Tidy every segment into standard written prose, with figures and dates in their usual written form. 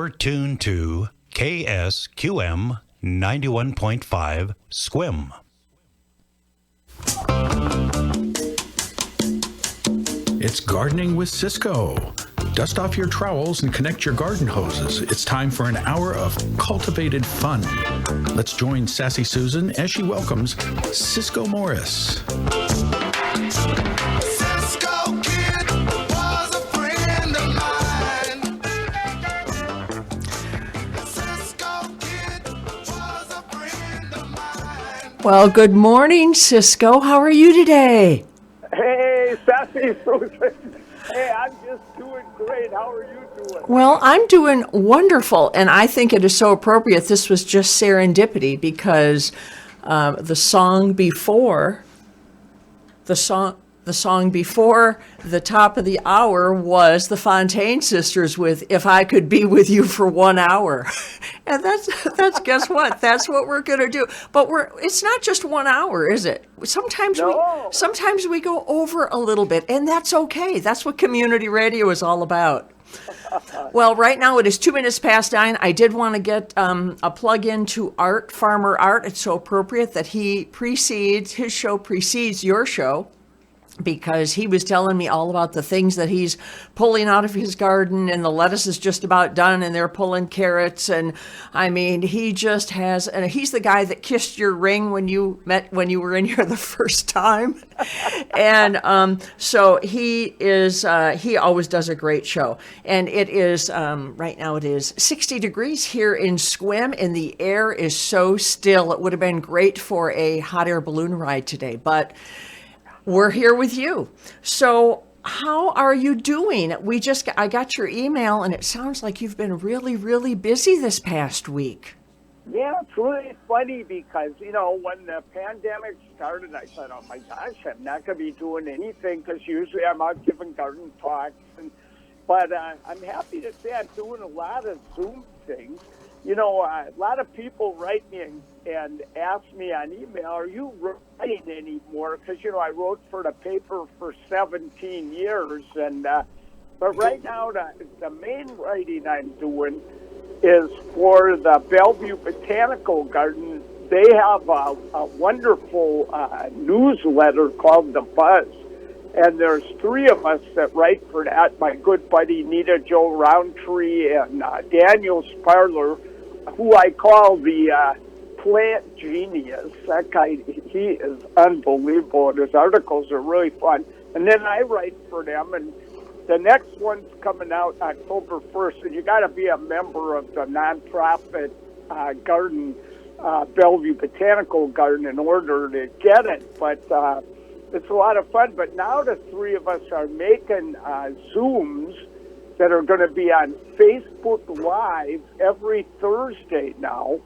You're tuned to KSQM 91.5 SQM. It's Gardening with Ciscoe. Dust off your trowels and connect your garden hoses. It's time for an hour of cultivated fun. Let's join Sassy Susan as she welcomes Ciscoe Morris. Ciscoe kid was a friend of mine. Ciscoe kid was a friend of mine. Well, good morning, Ciscoe. How are you today? Hey, Sassy Susan. Hey, I'm just doing great. How are you doing? Well, I'm doing wonderful, and I think it is so appropriate. This was just serendipity because the song before the top of the hour was the Fontaine Sisters with "If I Could Be With You for 1 Hour," and that's guess what? That's what we're gonna do. But it's not just 1 hour, is it? Sometimes we go over a little bit, and that's okay. That's what community radio is all about. Well, right now it is 2 minutes past 9. I did want to get a plug into Art, Farmer Art. It's so appropriate that his show precedes your show, because he was telling me all about the things that he's pulling out of his garden, and the lettuce is just about done, and they're pulling carrots. And I mean, he just has, and he's the guy that kissed your ring when you were in here the first time. And so he always does a great show. And it is, right now it is 60 degrees here in SQM, and the air is so still. It would have been great for a hot air balloon ride today, but we're here with you. So how are you doing? I got your email, and it sounds like you've been really, really busy this past week. Yeah, it's really funny because, when the pandemic started, I thought, oh my gosh, I'm not going to be doing anything because usually I'm out giving garden talks. But I'm happy to say I'm doing a lot of Zoom things. A lot of people write me and ask me on email, are you writing anymore? Because, I wrote for the paper for 17 years. But right now, the main writing I'm doing is for the Bellevue Botanical Garden. They have a wonderful newsletter called The Buzz. And there's three of us that write for that. My good buddy Nita Jo Roundtree and Daniel Sparler, who I call the plant genius. That guy, he is unbelievable. And his articles are really fun. And then I write for them. And the next one's coming out October 1st. And you got to be a member of the nonprofit garden, Bellevue Botanical Garden, in order to get it. But it's a lot of fun. But now the three of us are making Zooms that are going to be on Facebook Live every Thursday now.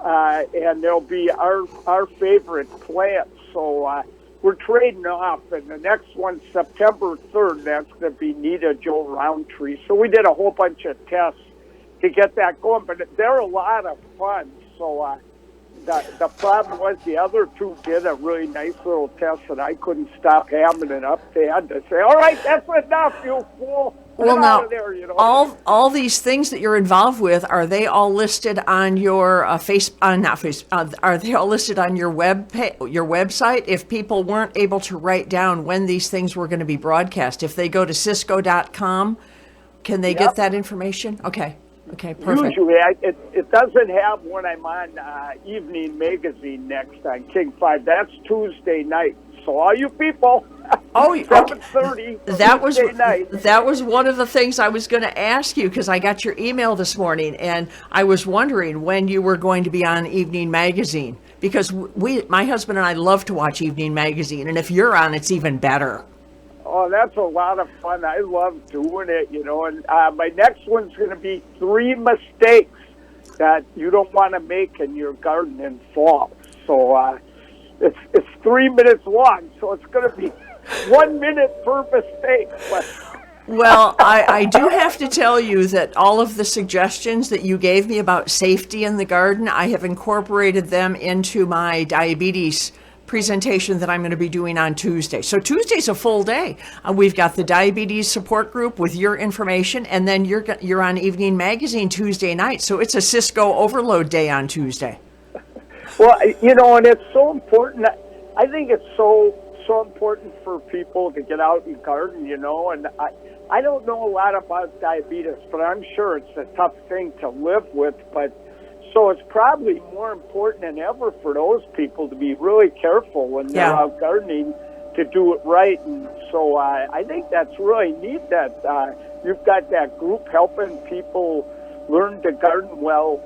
And they'll be our favorite plants. So we're trading off. And the next one's September 3rd. That's going to be Nita Jo Roundtree. So we did a whole bunch of tests to get that going. But they're a lot of fun. So the problem was the other two did a really nice little test, and I couldn't stop hamming it up. They had to say, all right, that's enough, you fool. Well, now, there, all these things that you're involved with, are they all listed on your are they all listed on your website? If people weren't able to write down when these things were going to be broadcast, if they go to Ciscoe.com, can they get that information? Okay, perfect. Usually, it doesn't have when I'm on Evening Magazine next on King 5. That's Tuesday night. So all you people, 7:30 Tuesday night. That was one of the things I was going to ask you, because I got your email this morning, and I was wondering when you were going to be on Evening Magazine, because my husband and I love to watch Evening Magazine, and if you're on, it's even better. Oh, that's a lot of fun. I love doing it, And my next one's going to be 3 mistakes that you don't want to make in your garden in fall. So it's 3 minutes long, so it's going to be 1 minute per mistake. Well, I do have to tell you that all of the suggestions that you gave me about safety in the garden, I have incorporated them into my diabetes presentation that I'm going to be doing on Tuesday. So Tuesday's a full day. We've got the diabetes support group with your information, and then you're on Evening Magazine Tuesday night. So it's a Ciscoe overload day on Tuesday. Well, and it's so important. I think it's so important for people to get out and garden, and I don't know a lot about diabetes, but I'm sure it's a tough thing to live with. But so it's probably more important than ever for those people to be really careful when they're out gardening to do it right. And so I think that's really neat that you've got that group helping people learn to garden well.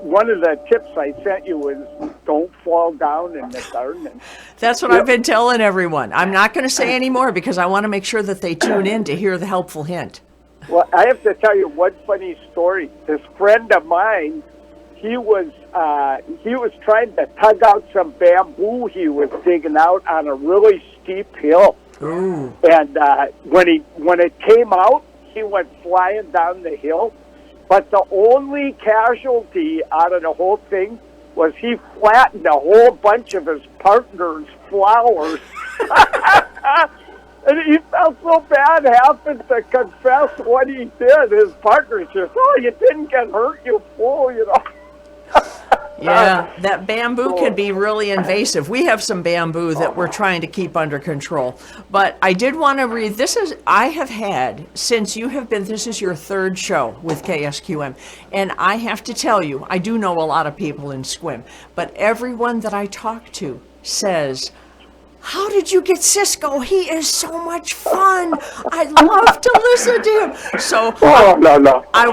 One of the tips I sent you is don't fall down in the garden. That's what I've been telling everyone. I'm not going to say any more because I want to make sure that they tune in to hear the helpful hint. Well, I have to tell you one funny story. This friend of mine, he was trying to tug out some bamboo he was digging out on a really steep hill. Ooh. And when it came out, he went flying down the hill. But the only casualty out of the whole thing was he flattened a whole bunch of his partner's flowers. And he felt so bad having to confess what he did. His partner says, you didn't get hurt, you fool, Yeah, that bamboo can be really invasive. We have some bamboo that we're trying to keep under control. But I did want to read, I have had, since you have been, this is your third show with KSQM, and I have to tell you, I do know a lot of people in Sequim, but everyone that I talk to says, how did you get Ciscoe? He is so much fun. I love to listen to him. So no. I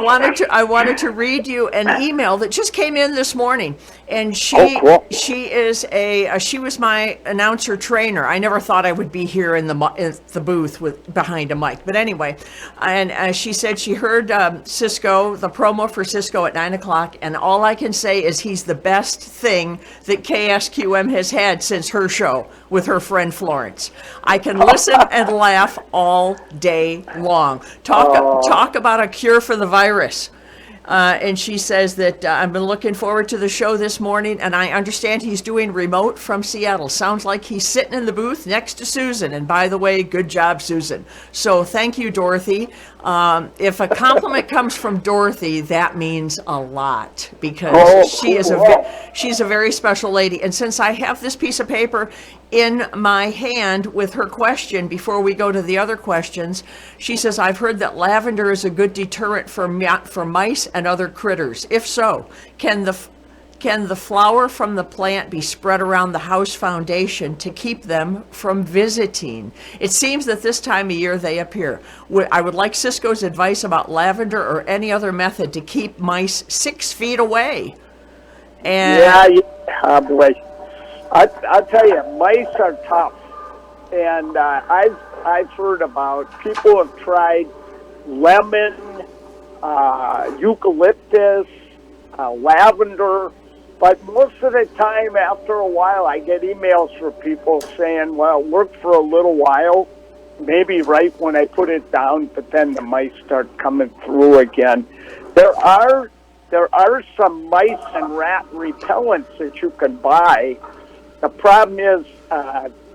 wanted to read you an email that just came in this morning, and she was my announcer trainer. I never thought I would be here in the booth behind a mic, but anyway, and she said she heard Ciscoe, the promo for Ciscoe at 9:00, and all I can say is he's the best thing that KSQM has had since her show with her friend Florence. I can listen and laugh all day long. Talk about a cure for the virus. And she says that I've been looking forward to the show this morning, and I understand he's doing remote from Seattle. Sounds like he's sitting in the booth next to Susan. And by the way, good job, Susan. So thank you, Dorothy. If a compliment comes from Dorothy, that means a lot because she's a very special lady. And since I have this piece of paper in my hand with her question before we go to the other questions, she says, I've heard that lavender is a good deterrent for mice and other critters. If so, can the flower from the plant be spread around the house foundation to keep them from visiting? It seems that this time of year they appear. I would like Ciscoe's advice about lavender or any other method to keep mice 6 feet away. And boy. I'll tell you, mice are tough. And I've heard about people have tried lemon, eucalyptus, lavender. But most of the time, after a while, I get emails from people saying, well, it worked for a little while, maybe right when I put it down, but then the mice start coming through again. There are some mice and rat repellents that you can buy. The problem is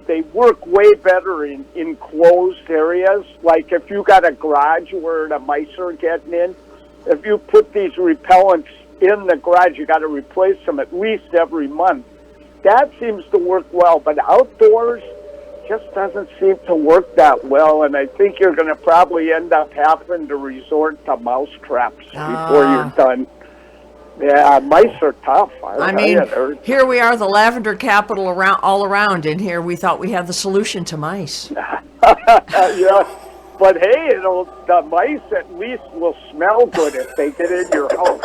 they work way better in enclosed areas. Like if you got a garage where the mice are getting in, if you put these repellents in the garage, you got to replace them at least every month. That seems to work well, but outdoors just doesn't seem to work that well, and I think you're going to probably end up having to resort to mouse traps before you're done. Yeah, mice are tough. I mean, here we are, the lavender capital all around, and here we thought we had the solution to mice. Yeah, but hey, the mice at least will smell good if they get in your house.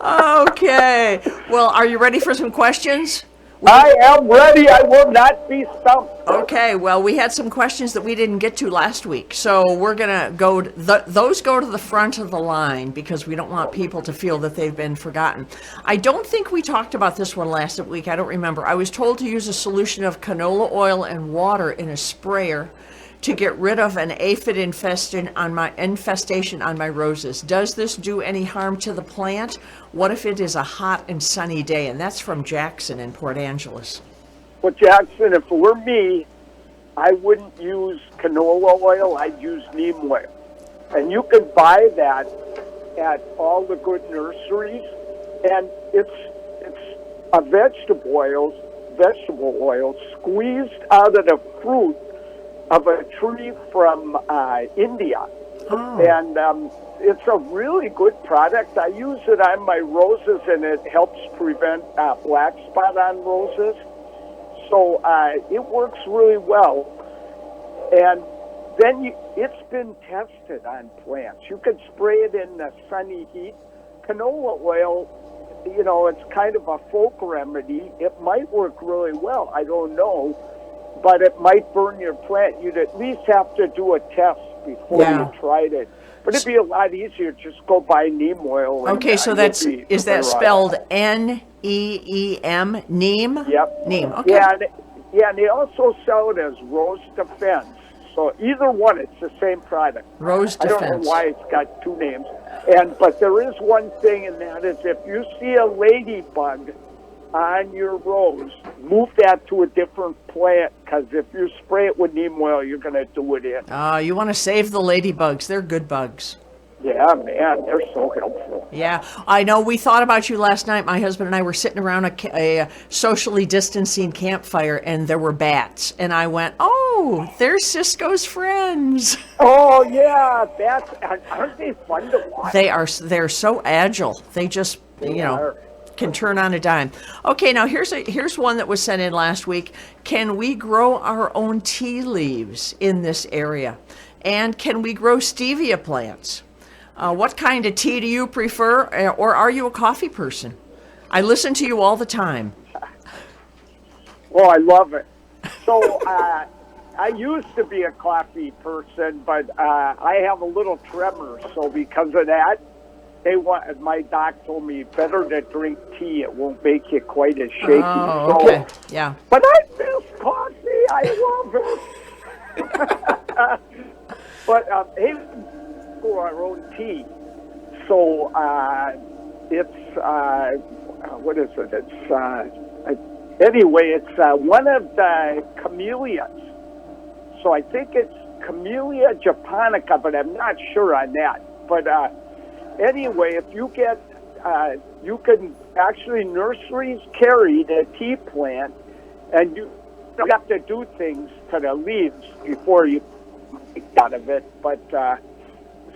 Okay. Well, are you ready for some questions? I am ready. I will not be stumped. Okay. Well, we had some questions that we didn't get to last week, so we're gonna go. Those go to the front of the line because we don't want people to feel that they've been forgotten. I don't think we talked about this one last week. I don't remember. I was told to use a solution of canola oil and water in a sprayer to get rid of an aphid infestation on my roses. Does this do any harm to the plant? What if it is a hot and sunny day? And that's from Jackson in Port Angeles. Well, Jackson, if it were me, I wouldn't use canola oil. I'd use neem oil. And you can buy that at all the good nurseries. And it's a vegetable oil squeezed out of the fruit of a tree from India. Oh. And it's a really good product. I use it on my roses, and it helps prevent black spot on roses. So it works really well. And then it's been tested on plants. You could spray it in the sunny heat. Canola oil, you know, it's kind of a folk remedy. It might work really well. I don't know. But it might burn your plant. You'd at least have to do a test before you tried it. But it'd be a lot easier. Just go buy neem oil. Okay, so is that spelled N-E-E-M, neem? Yep. Neem, okay. Yeah, and they also sell it as Rose Defense. So either one, it's the same product. Rose Defense. I don't know why it's got two names. But there is one thing, and that is if you see a ladybug on your rose, move that to a different plant, because if you spray it with neem oil, you're going to do it in. You want to save the ladybugs. They're good bugs. Yeah, man, they're so helpful. Yeah, I know. We thought about you last night. My husband and I were sitting around a socially distancing campfire, and there were bats. And I went, oh, there's Ciscoe's friends. Oh, yeah, bats. Aren't they fun to watch? They're so agile. They just, can turn on a dime. Okay, now here's one that was sent in last week. Can we grow our own tea leaves in this area? And can we grow stevia plants? What kind of tea do you prefer, or are you a coffee person? I listen to you all the time. Well, I love it. So I used to be a coffee person, but I have a little tremor. So because of that, my doc told me better to drink tea. It won't make you quite as shaky. Oh, okay. Yeah. But I miss coffee. I love it. But hey, for our own tea. So it's what is it? It's anyway. It's one of the camellias. So I think it's Camellia japonica, but I'm not sure on that. But anyway, if you get, you can actually nurseries carry the tea plant, and you don't have to do things to the leaves before you make out of it. But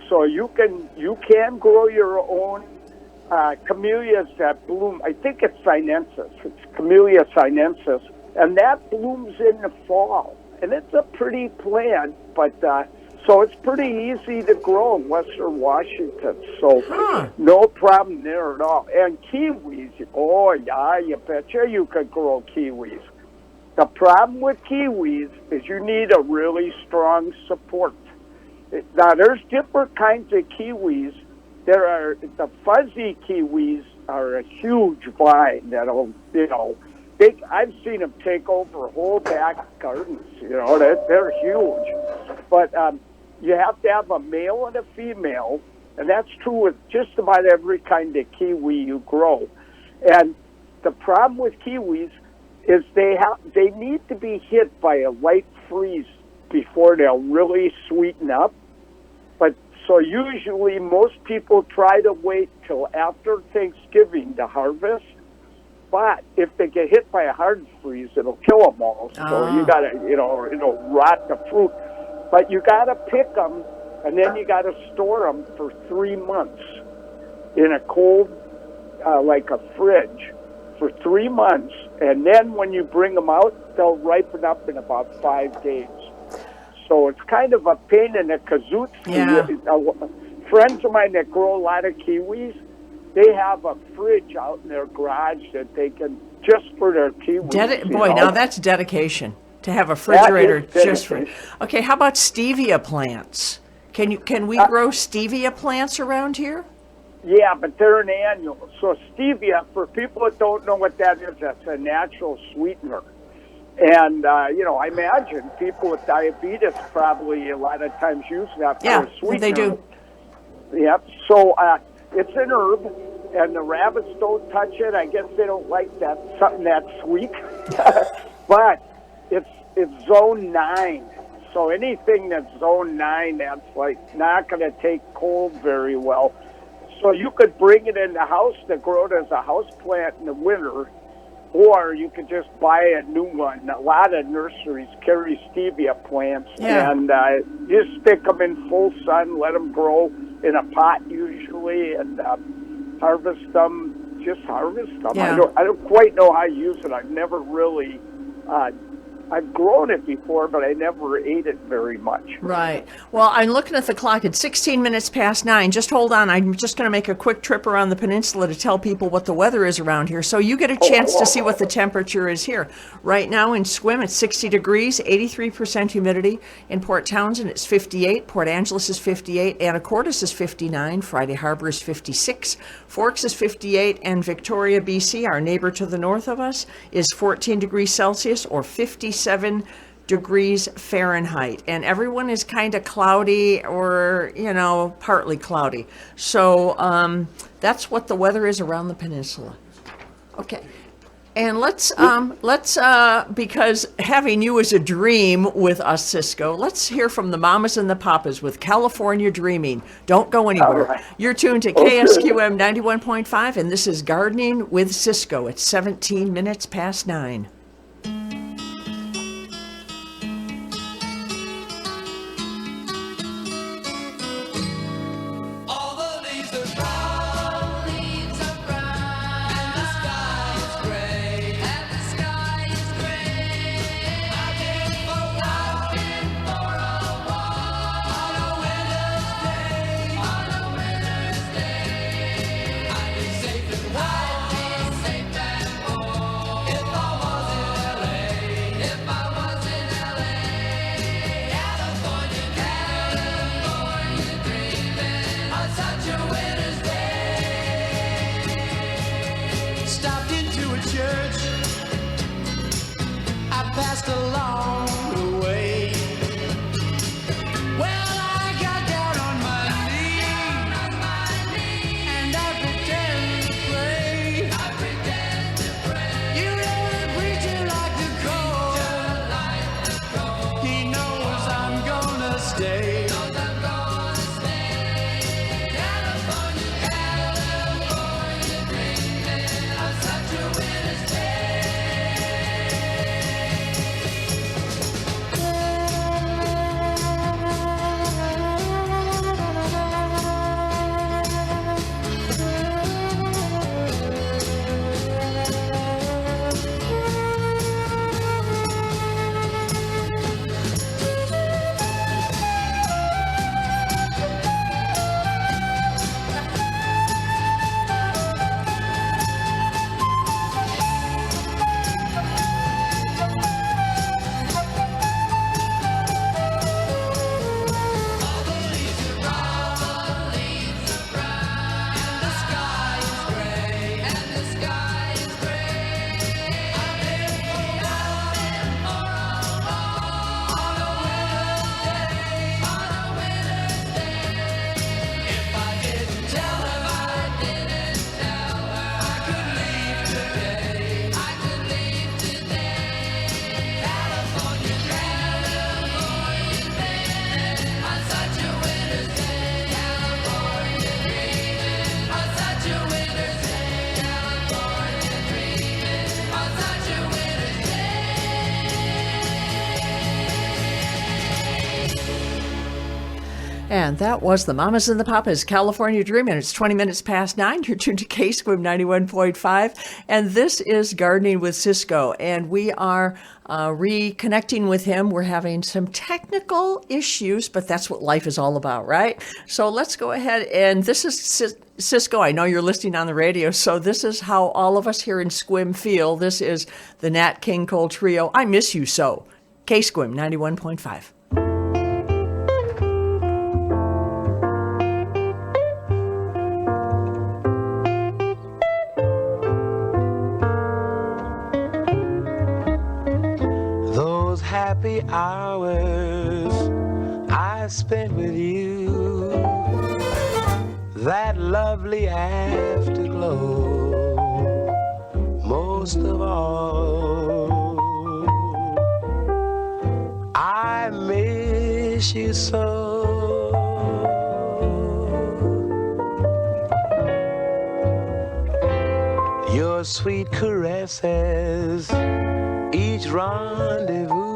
so you can grow your own camellias that bloom. I think it's sinensis. It's Camellia sinensis, and that blooms in the fall. And it's a pretty plant, but so it's pretty easy to grow in Western Washington. So no problem there at all. And kiwis, oh yeah, you betcha you could grow kiwis. The problem with kiwis is you need a really strong support. Now there's different kinds of kiwis. There are the fuzzy kiwis are a huge vine that'll I've seen them take over whole back gardens. They're huge. But you have to have a male and a female, and that's true with just about every kind of kiwi you grow. And the problem with kiwis is they need to be hit by a light freeze before they'll really sweeten up. But so usually most people try to wait till after Thanksgiving to harvest. But if they get hit by a hard freeze, it'll kill them all. So you gotta, it'll rot the fruit. But you gotta pick them, and then you gotta store them for 3 months in a cold, like a fridge, for 3 months. And then when you bring them out, they'll ripen up in about 5 days. So it's kind of a pain in the kazoots. Yeah. Friends of mine that grow a lot of kiwis, they have a fridge out in their garage that they can, just for their kiwis. Now that's dedication, to have a refrigerator just for. Okay, how about stevia plants? Can we grow stevia plants around here? Yeah, but they're an annual. So stevia, for people that don't know what that is, that's a natural sweetener. And, I imagine people with diabetes probably a lot of times use that for a sweetener. they do. Yep. So it's an herb, and the rabbits don't touch it. I guess they don't like that something that sweet. But it's zone 9. So anything that's zone 9, that's like not going to take cold very well. So you could bring it in the house to grow it as a house plant in the winter, or you could just buy a new one. A lot of nurseries carry stevia plants, and you stick them in full sun, let them grow in a pot usually, and harvest them. Just harvest them. Yeah. I don't quite know how to use it. I've never really. I've grown it before, but I never ate it very much. Right. Well, I'm looking at the clock. It's 16 minutes past 9. Just hold on. I'm just going to make a quick trip around the peninsula to tell people what the weather is around here, so you get a chance to see what the temperature is here. Right now in Sequim, it's 60 degrees, 83% humidity. In Port Townsend, it's 58. Port Angeles is 58. Anacortes is 59. Friday Harbor is 56. Forks is 58. And Victoria, BC, our neighbor to the north of us, is 14 degrees Celsius or 57 degrees Fahrenheit, and everyone is kind of cloudy or partly cloudy. So that's what the weather is around the peninsula. Okay, and let's because having you is a dream with us, Ciscoe. Let's hear from the mamas and the papas with California Dreaming. Don't go anywhere. All right. You're tuned to KSQM 91.5, and this is Gardening with Ciscoe. It's 17 minutes past 9. All the leaves are brown, and the sky is gray, I've been for a walk on a winter's day, I'd be safe and warm if I was in LA, California dreaming on such a winter's day. Stopped into a church, I passed along the way. Well, I got down on my knees, and I pretend to pray. You know the preacher like the cold. He knows I'm gonna stay. California dreaming on such a winter's day. And that was the Mamas and the Papas, California Dreamin'. It's 20 minutes past 9. You're tuned to KSQM 91.5. And this is Gardening with Ciscoe. And we are reconnecting with him. We're having some technical issues, but that's what life is all about, right? So let's go ahead. And this is Ciscoe. I know you're listening on the radio. So this is how all of us here in Sequim feel. This is the Nat King Cole Trio. I miss you so. KSQM 91.5. happy hours I spent with you, that lovely afterglow, most of all, I miss you so. Your sweet caresses, each rendezvous,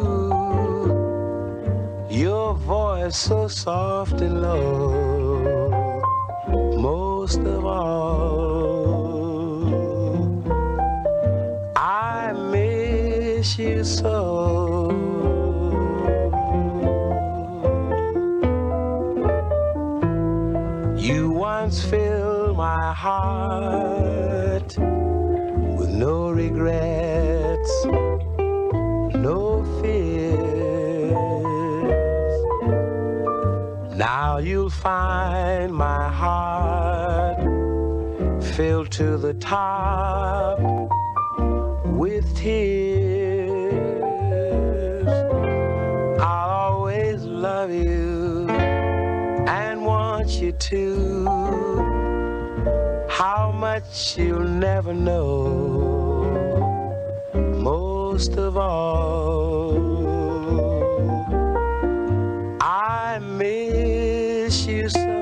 your voice so soft and low, most of all, I miss you so. You once filled my heart with no regrets, no fears. Now you'll find my heart filled to the top with tears. I'll always love you and want you to. How much you'll never know. Most of all, I miss you so.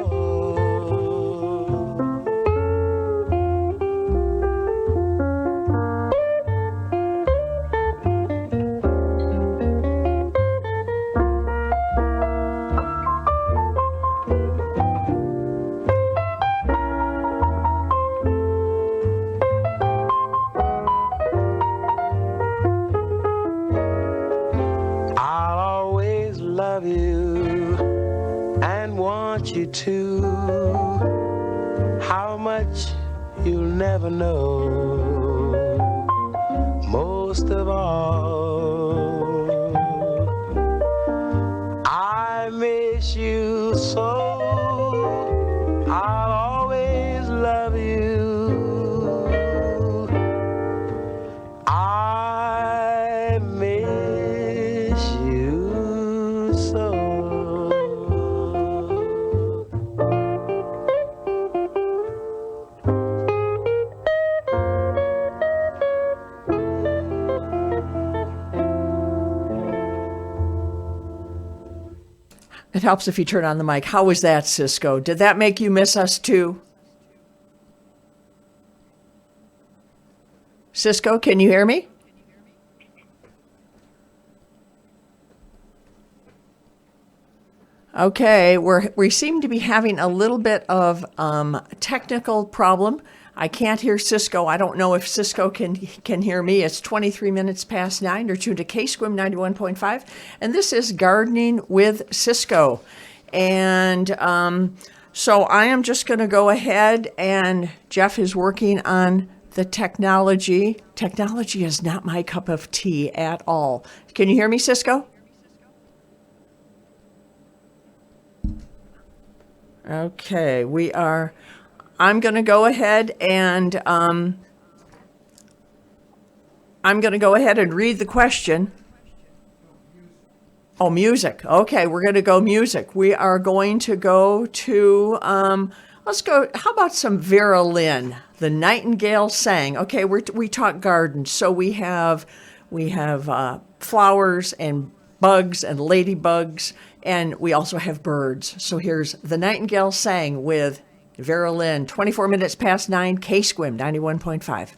I'll always love you and want you to. How much you'll never know. Most of all, I miss you so. I'll always love you. I miss you so. It helps if you turn on the mic. How was that, Ciscoe? Did that make you miss us too? Ciscoe, can you hear me? Okay, we seem to be having a little bit of technical problem. I can't hear Ciscoe. I don't know if Ciscoe can hear me. It's 23 minutes past 9. You're tuned to KSQM 91.5, and this is Gardening with Ciscoe. And so I am just going to go ahead, and Jeff is working on the technology. Technology is not my cup of tea at all. Can you hear me, Ciscoe? Okay, I'm going to go ahead and read the question. Oh, music. Okay, we're going to go music. We are going to go to let's go. How about some Vera Lynn? The Nightingale Sang. Okay, we talk gardens, so we have flowers and bugs and ladybugs, and we also have birds. So here's The Nightingale Sang with Vera Lynn, 24 minutes past 9, KSQM 91.5.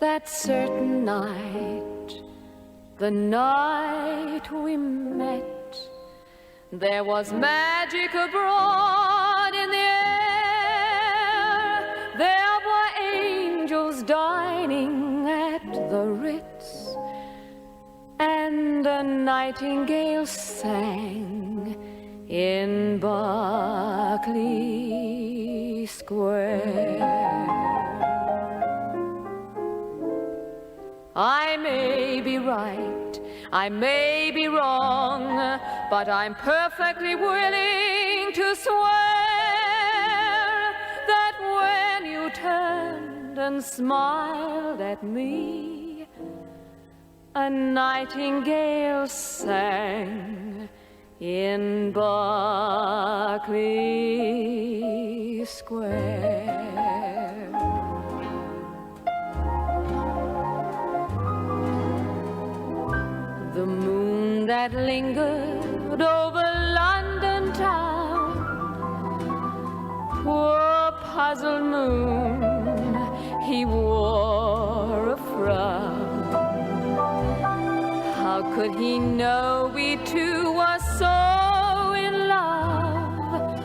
That certain night, the night we met, there was magic abroad in the air. There were angels dining at the Ritz, and a nightingale sang in Berkeley Square. I may be right, I may be wrong, but I'm perfectly willing to swear that when you turned and smiled at me, a nightingale sang in Berkeley Square. The moon that lingered over London town, poor puzzled moon, he wore a frown. How could he know we two were so in love?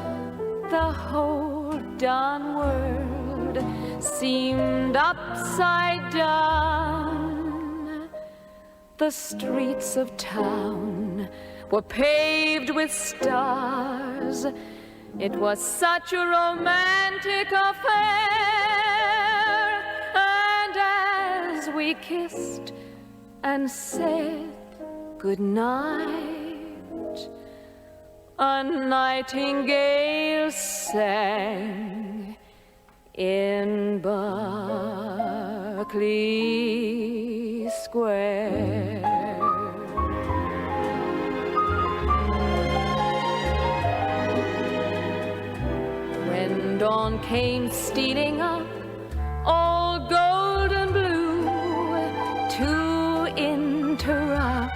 The whole darn world seemed upside down. The streets of town were paved with stars. It was such a romantic affair. And as we kissed and said goodnight, a nightingale sang in Berkeley Square. When dawn came stealing up, all gold and blue, to interrupt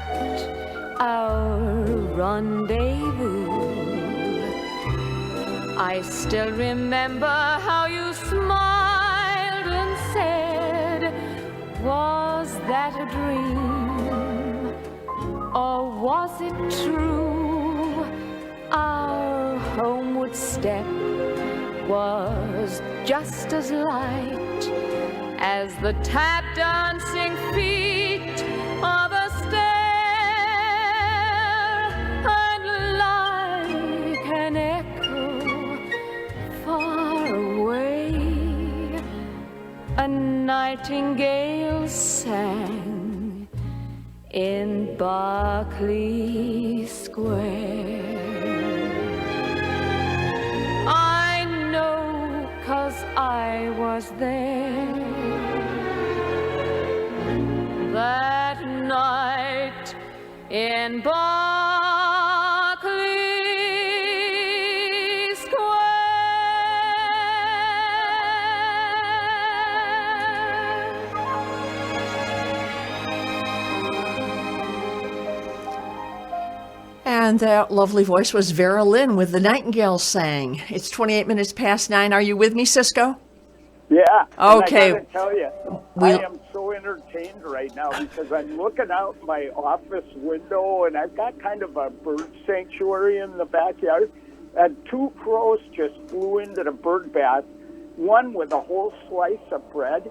our rendezvous, I still remember how you smiled and said, was that a dream, or was it true? Our homeward step was just as light as the tap dancing feet of a stair, and like an echo far away, a nightingale sang in Berkeley Square. I know 'cause I was there that night in Berkeley And that lovely voice was Vera Lynn with The Nightingale Sang. It's 28 minutes past 9. Are you with me, Ciscoe? Yeah. Okay. And I gotta tell you, I am so entertained right now because I'm looking out my office window and I've got kind of a bird sanctuary in the backyard. And 2 crows just flew into the bird bath, one with a whole slice of bread.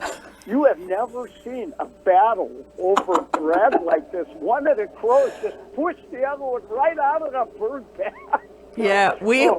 You have never seen a battle over bread like this. One of the crows just pushed the other one right out of the bird bath. Yeah, we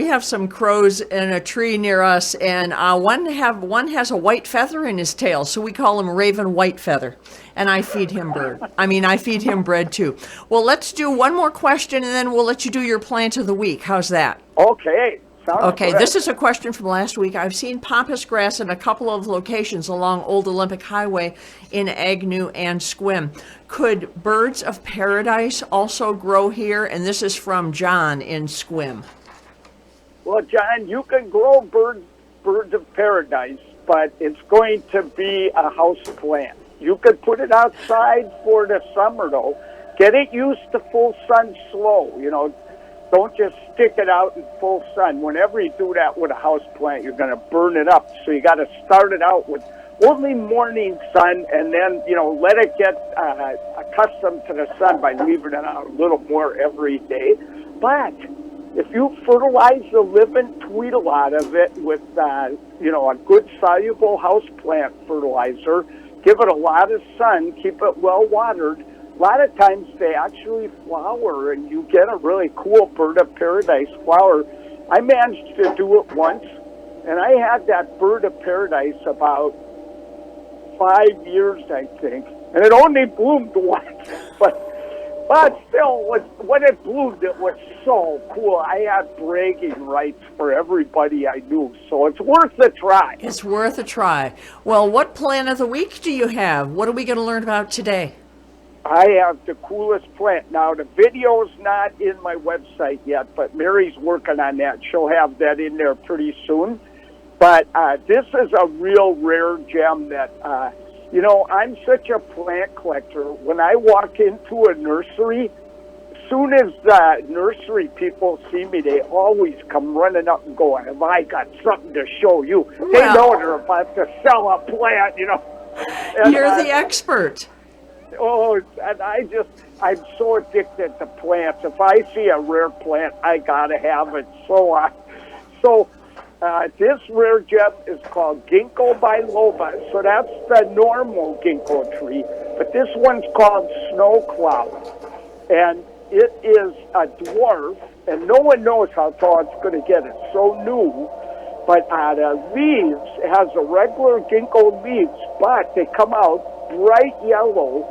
have some crows in a tree near us, and one has a white feather in his tail, so we call him Raven Whitefeather. And I feed him I feed him bread too. Well, let's do one more question, and then we'll let you do your plant of the week. How's that? Okay. Okay, this is a question from last week. I've seen pampas grass in a couple of locations along Old Olympic Highway in Agnew and Sequim. Could birds of paradise also grow here? And this is from John in Sequim. Well, John, you can grow birds of paradise, but it's going to be a house plant. You could put it outside for the summer, though. Get it used to full sun slow, Don't just stick it out in full sun. Whenever you do that with a house plant, you're going to burn it up. So you got to start it out with only morning sun, and then let it get accustomed to the sun by leaving it out a little more every day. But if you fertilize the living tweedle out of it with a good soluble house plant fertilizer, give it a lot of sun, keep it well watered. A lot of times they actually flower, and you get a really cool bird of paradise flower. I managed to do it once, and I had that bird of paradise about 5 years, I think, and it only bloomed once. But But still, when it bloomed, it was so cool. I had bragging rights for everybody I knew, so it's worth a try. It's worth a try. Well, what plant of the week do you have? What are we going to learn about today? I have the coolest plant. Now, the video's not in my website yet, but Mary's working on that. She'll have that in there pretty soon. But this is a real rare gem that, I'm such a plant collector. When I walk into a nursery, as soon as the nursery people see me, they always come running up and go, have I got something to show you? They know they're about to sell a plant, And, You're the expert. Oh, and I'm so addicted to plants. If I see a rare plant, I gotta have it. So this rare gem is called Ginkgo biloba. So that's the normal ginkgo tree, but this one's called Snow Cloud, and it is a dwarf, and no one knows how tall it's going to get. It's so new. But the leaves, it has the regular ginkgo leaves, but they come out bright yellow,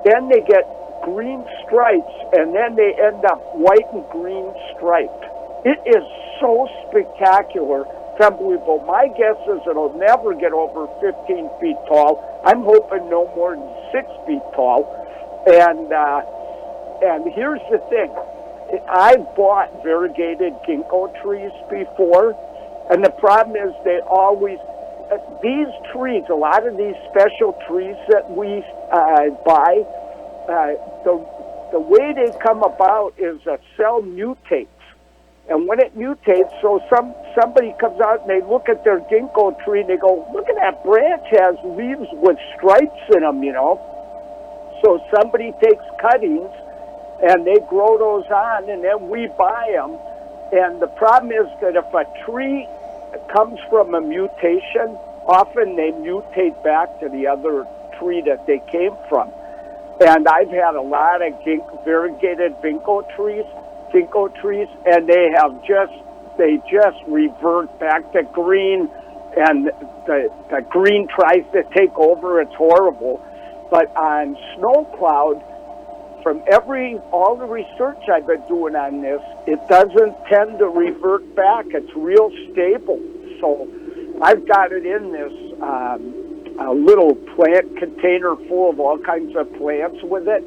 then they get green stripes, and then they end up white and green striped. It is so spectacular, it's unbelievable. My guess is it'll never get over 15 feet tall. I'm hoping no more than 6 feet tall. And here's the thing. I've bought variegated ginkgo trees before, and the problem is they always, these trees, a lot of these special trees that we buy, the way they come about is a cell mutates. And when it mutates, so somebody comes out and they look at their ginkgo tree and they go, look at that branch has leaves with stripes in them, So somebody takes cuttings and they grow those on, and then we buy them. And the problem is that if a tree comes from a mutation, often they mutate back to the other tree that they came from. And I've had a lot of variegated ginkgo trees, and they just revert back to green, and the green tries to take over. It's horrible. But on Snow Cloud, from all the research I've been doing on this, it doesn't tend to revert back. It's real stable. So I've got it in this a little plant container full of all kinds of plants with it.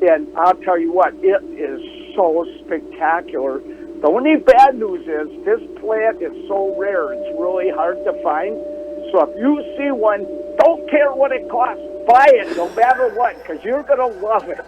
And I'll tell you what, it is so spectacular. The only bad news is this plant is so rare, it's really hard to find. So if you see one, don't care what it costs, buy it no matter what, because you're going to love it.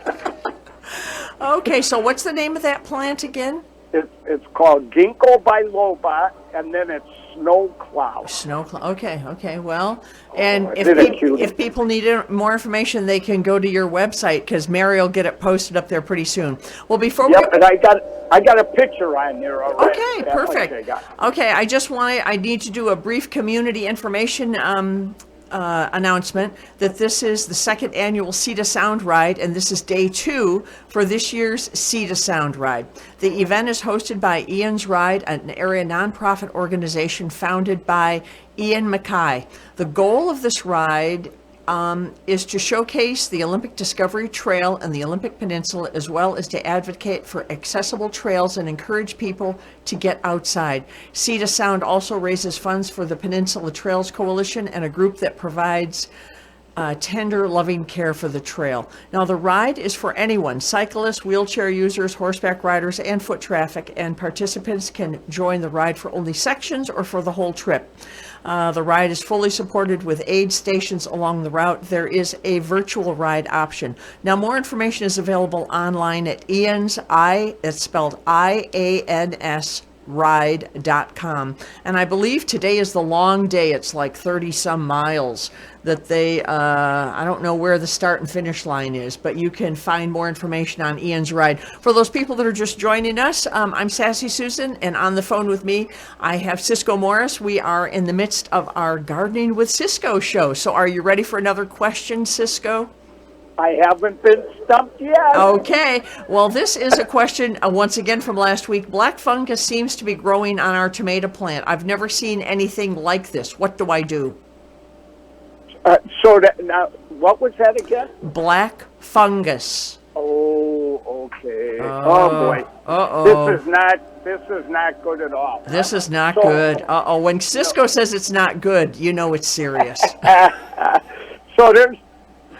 Okay, so what's the name of that plant again? It's called Ginkgo biloba, and then it's Snow Cloud. Snow Cloud. Okay. Well, and Cute? if people need more information, they can go to your website, because Mary will get it posted up there pretty soon. Well, before and I got a picture on there already. Okay, perfect. Okay, I need to do a brief community information announcement that this is the second annual Sea to Sound Ride, and this is day 2 for this year's Sea to Sound Ride. The event is hosted by Ian's Ride, an area nonprofit organization founded by Ian Mackay. The goal of this ride is to showcase the Olympic Discovery Trail and the Olympic Peninsula, as well as to advocate for accessible trails and encourage people to get outside. Sea to Sound also raises funds for the Peninsula Trails Coalition and a group that provides tender, loving care for the trail. Now, the ride is for anyone: cyclists, wheelchair users, horseback riders, and foot traffic, and participants can join the ride for only sections or for the whole trip. The ride is fully supported with aid stations along the route. There is a virtual ride option. Now, more information is available online at it's spelled IANS, ride.com. And I believe today is the long day. It's like 30 some miles that they, I don't know where the start and finish line is, but you can find more information on Ian's Ride. For those people that are just joining us, I'm Sassy Susan, and on the phone with me, I have Ciscoe Morris. We are in the midst of our Gardening with Ciscoe show. So are you ready for another question, Ciscoe? I haven't been stumped yet. Okay. Well, this is a question, once again, from last week. Black fungus seems to be growing on our tomato plant. I've never seen anything like this. What do I do? Now, what was that again? Black fungus. Oh, Okay. Oh boy. Uh-oh. This is not good at all. This is not So- good. Uh-oh. When Ciscoe says it's not good, you know it's serious. So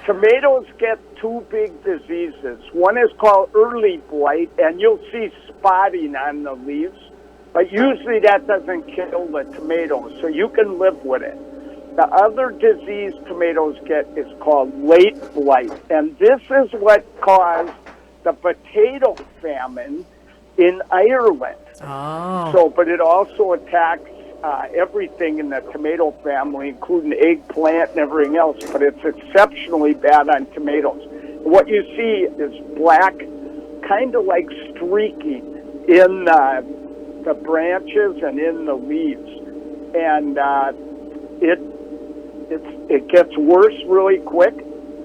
tomatoes get two big diseases. One is called early blight, and you'll see spotting on the leaves, but usually that doesn't kill the tomatoes, so you can live with it. The other disease tomatoes get is called late blight, and this is what caused the potato famine in Ireland. Oh. So, but it also attacks everything in the tomato family, including eggplant and everything else, but it's exceptionally bad on tomatoes. What you see is black, kind of like streaking in the branches and in the leaves. And it gets worse really quick.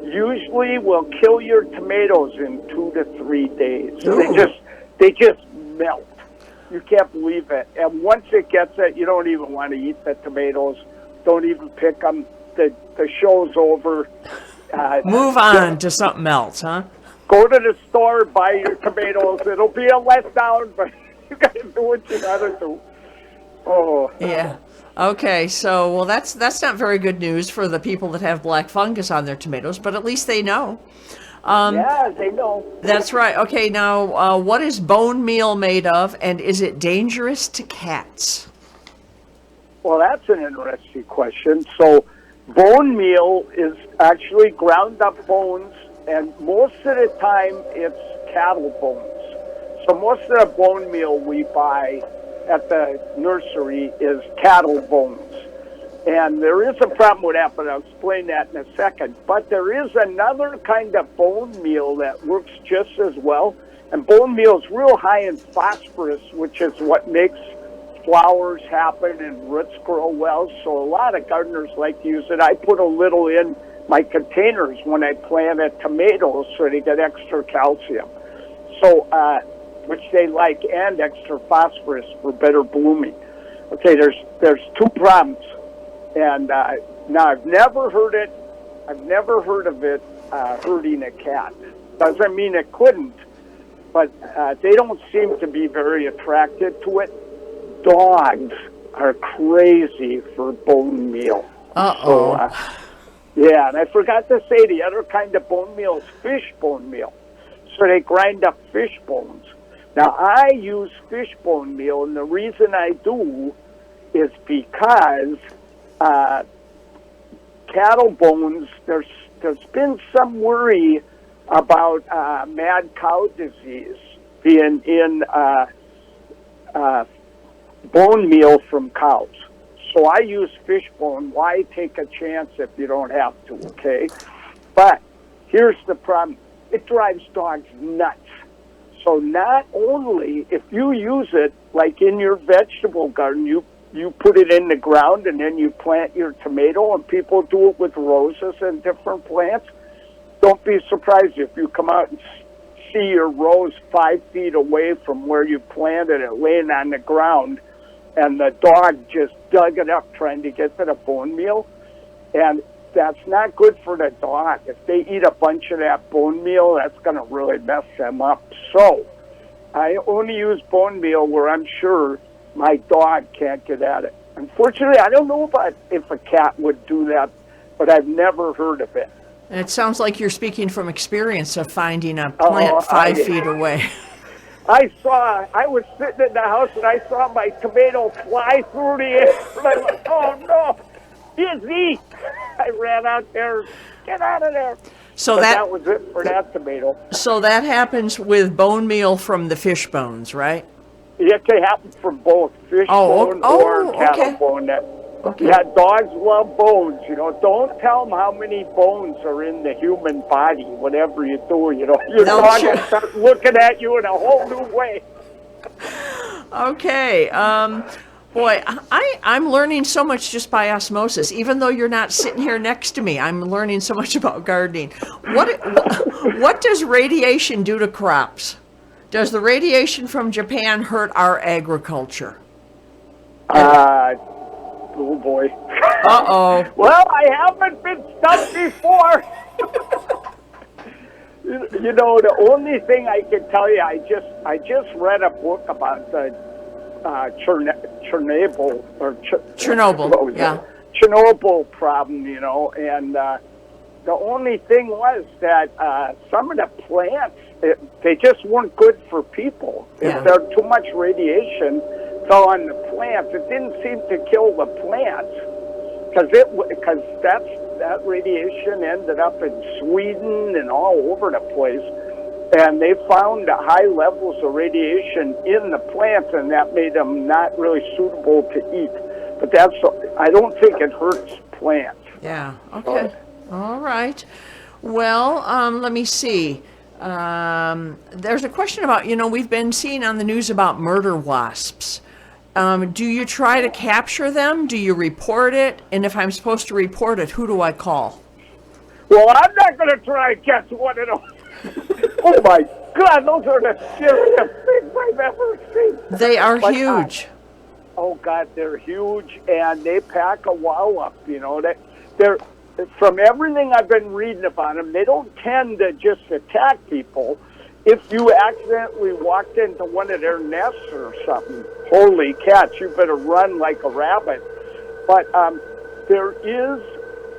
Usually will kill your tomatoes in 2 to 3 days. So they just melt. You can't believe it. And once it gets it, you don't even want to eat the tomatoes. Don't even pick them. The show's over. Move on to something else, huh? Go to the store, buy your tomatoes. It'll be a letdown, but you got to do what you got to do. Oh. Yeah. Okay, so, well, that's not very good news for the people that have black fungus on their tomatoes, but at least they know. Yeah, they know. That's right. Okay, now, what is bone meal made of, and is it dangerous to cats? Well, that's an interesting question. So, bone meal is actually ground up bones, and most of the time it's cattle bones. So, most of the bone meal we buy at the nursery is cattle bones. And there is a problem with that, but I'll explain that in a second. But there is another kind of bone meal that works just as well. And bone meal is real high in phosphorus, which is what makes flowers happen and roots grow well. So a lot of gardeners like to use it. I put a little in my containers when I planted tomatoes so they get extra calcium. So, which they like, and extra phosphorus for better blooming. Okay, there's two problems. And now I've never heard of it hurting a cat. Doesn't mean it couldn't, but they don't seem to be very attracted to it. Dogs are crazy for bone meal. Uh-oh. So, yeah, and I forgot to say the other kind of bone meal is fish bone meal. So they grind up fish bones. Now, I use fish bone meal, and the reason I do is because cattle bones, there's been some worry about mad cow disease being in bone meal from cows. So I use fish bone. Why take a chance if you don't have to, okay? But here's the problem. It drives dogs nuts. So not only, if you use it, like in your vegetable garden, you put it in the ground and then you plant your tomato, and people do it with roses and different plants. Don't be surprised if you come out and see your rose 5 feet away from where you planted it laying on the ground, and the dog just dug it up trying to get to the bone meal. And that's not good for the dog. If they eat a bunch of that bone meal, that's going to really mess them up. So I only use bone meal where I'm sure my dog can't get at it. Unfortunately, I don't know about if a cat would do that, but I've never heard of it. It sounds like you're speaking from experience of finding a plant 5 feet away. I was sitting in the house and I saw my tomato fly through the air. And I went, oh no, he's me. I ran out there, get out of there. So but that that was it for that tomato. So that happens with bone meal from the fish bones, right? It can happen from both fish bone or cattle bone. Yeah, dogs love bones. You know, don't tell them how many bones are in the human body. Whatever you do, you know, your dog will start looking at you in a whole new way. Okay. Boy, I'm learning so much just by osmosis. Even though you're not sitting here next to me, I'm learning so much about gardening. What does radiation do to crops? Does the radiation from Japan hurt our agriculture? Oh boy. Uh-oh. Well, I haven't been stumped before. You know, the only thing I can tell you, I just read a book about the Chernobyl or Chernobyl, what was yeah. it? Chernobyl problem, you know, and the only thing was that some of the plants, they just weren't good for people. Yeah. If there too much radiation fell on the plants, it didn't seem to kill the plants because that radiation ended up in Sweden and all over the place. And they found high levels of radiation in the plants, and that made them not really suitable to eat. But I don't think it hurts plants. Yeah, okay. All right. Well, let me see. There's a question about, we've been seeing on the news about murder wasps. Do you try to capture them? Do you report it? And if I'm supposed to report it, who do I call? Well, I'm not going to try and catch one of those. Oh, my God, those are the scariest things I've ever seen. They are huge. Oh, God, they're huge, and they pack a wallop, They're from everything I've been reading about them, they don't tend to just attack people. If you accidentally walked into one of their nests or something, holy cats, you better run like a rabbit. But there is,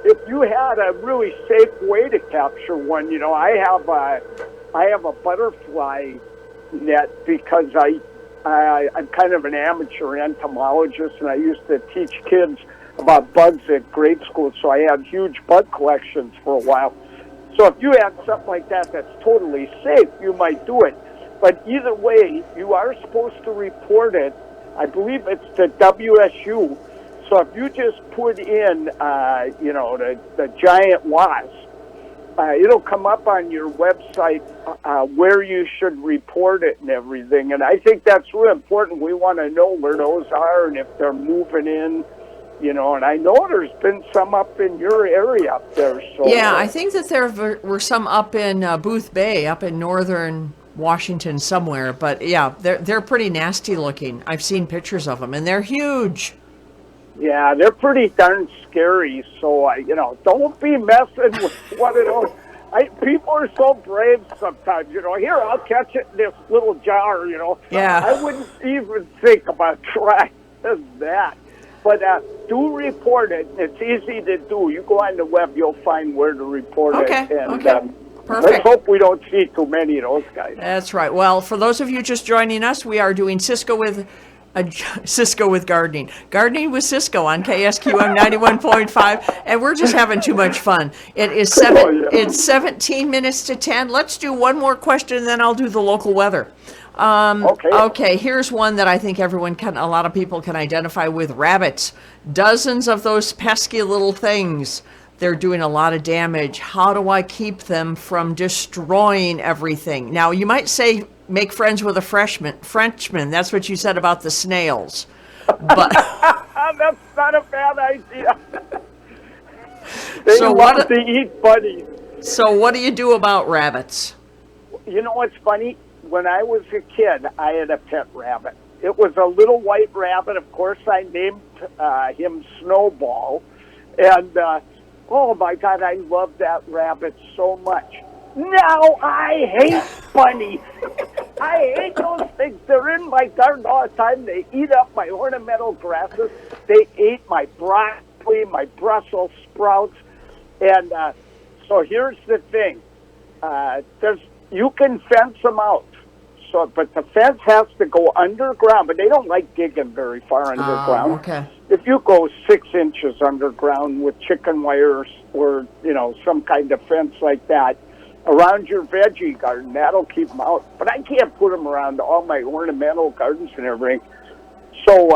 if you had a really safe way to capture one, I have a butterfly net because I'm kind of an amateur entomologist, and I used to teach kids about bugs at grade school, so I had huge bug collections for a while. So if you had something like that that's totally safe, you might do it. But either way, you are supposed to report it. I believe it's the WSU. So if you just put in, the giant wasp, it'll come up on your website where you should report it and everything. And I think that's really important. We want to know where those are and if they're moving in. And I know there's been some up in your area up there. So yeah, I think that there were some up in Booth Bay, up in northern Washington somewhere. But yeah, they're pretty nasty looking. I've seen pictures of them, and they're huge. Yeah, they're pretty darn scary. So don't be messing with one of those. People are so brave sometimes. Here, I'll catch it in this little jar. Yeah. I wouldn't even think about trying that. But do report it. It's easy to do. You go on the web, you'll find where to report it. And, perfect. Let's hope we don't see too many of those guys. That's right. Well, for those of you just joining us, we are doing Ciscoe with Gardening. Gardening with Ciscoe on KSQM 91.5, and we're just having too much fun. It's 17 minutes to 10. Let's do one more question, and then I'll do the local weather. Okay, here's one that I think a lot of people can identify with. Rabbits. Dozens of those pesky little things. They're doing a lot of damage. How do I keep them from destroying everything? Now, you might say, make friends with a Frenchman. That's what you said about the snails. But that's not a bad idea. They love to eat buddies. So what do you do about rabbits? You know what's funny? When I was a kid, I had a pet rabbit. It was a little white rabbit. Of course, I named him Snowball. And, oh, my God, I love that rabbit so much. Now I hate bunnies. I hate those things. They're in my garden all the time. They eat up my ornamental grasses. They ate my broccoli, my Brussels sprouts. And so here's the thing. You can fence them out. But the fence has to go underground, but they don't like digging very far underground. Okay. If you go 6 inches underground with chicken wires or, some kind of fence like that around your veggie garden, that'll keep them out. But I can't put them around all my ornamental gardens and everything. So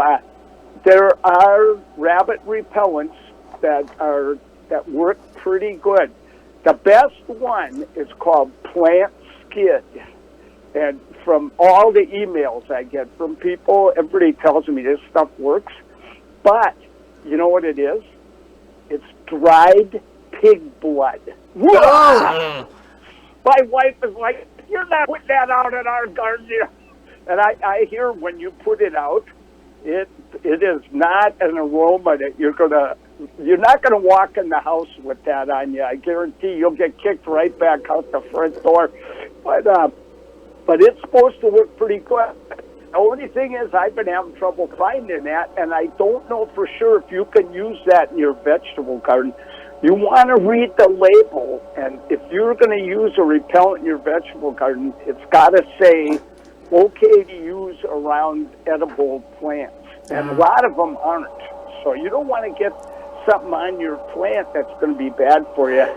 there are rabbit repellents that work pretty good. The best one is called Plant Skid. And from all the emails I get from people, everybody tells me this stuff works. But you know what it is? It's dried pig blood. Oh. My wife is like, you're not putting that out in our garden. And I hear when you put it out, it is not an aroma that you're going to you're not going to walk in the house with that on you. I guarantee you'll get kicked right back out the front door. But it's supposed to look pretty good. The only thing is I've been having trouble finding that, and I don't know for sure if you can use that in your vegetable garden. You want to read the label, and if you're going to use a repellent in your vegetable garden, it's got to say, okay to use around edible plants. And a lot of them aren't. So you don't want to get something on your plant that's going to be bad for you.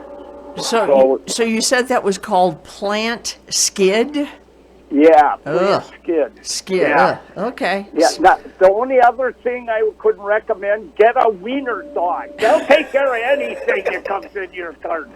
So you said that was called plant skid? Yeah, plant skid. Skid. Yeah. Okay. Yeah. Now, the only other thing I couldn't recommend, get a wiener dog. They'll take care of anything that comes in your garden.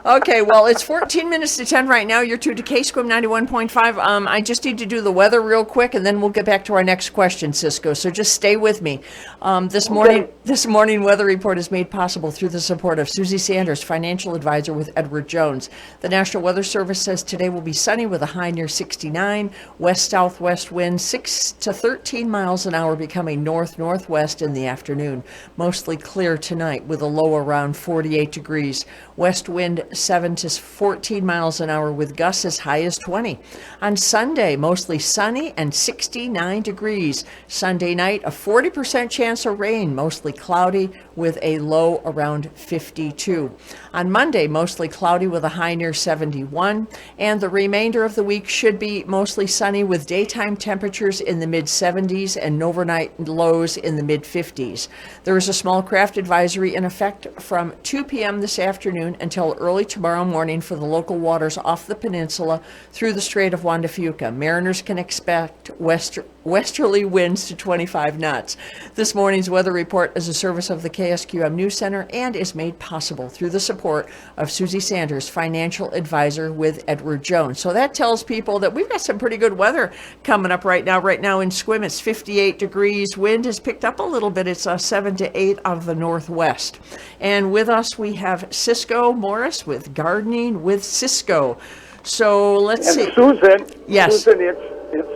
Okay, well, it's 14 minutes to 10 right now. You're tuned to KSQM 91.5. I just need to do the weather real quick, and then we'll get back to our next question, Ciscoe. So just stay with me. This morning weather report is made possible through the support of Susie Sanders, financial advisor with Edward Jones. The National Weather Service says today will be sunny with a high near 69, west-southwest winds 6 to 13 miles an hour, becoming north-northwest in the afternoon. Mostly clear tonight with a low around 48 degrees. West wind 7 to 14 miles an hour with gusts as high as 20. On Sunday, mostly sunny and 69 degrees. Sunday night, a 40% chance of rain, mostly cloudy with a low around 52. On Monday, mostly cloudy with a high near 71, and the remainder of the week should be mostly sunny with daytime temperatures in the mid-70s and overnight lows in the mid-50s. There is a small craft advisory in effect from 2 p.m. this afternoon until early tomorrow morning for the local waters off the peninsula through the Strait of Juan de Fuca. Mariners can expect westerly winds to 25 knots. This morning's weather report is a service of the KSQM News Center and is made possible through the support of Susie Sanders, financial advisor with Edward Jones. So that tells people that we've got some pretty good weather coming up right now. Right now in Sequim, it's 58 degrees. Wind has picked up a little bit. It's 7 to 8 out of the northwest. And with us, we have Ciscoe Morris with Gardening with Ciscoe. So let's see. Susan, Yes. Susan, it's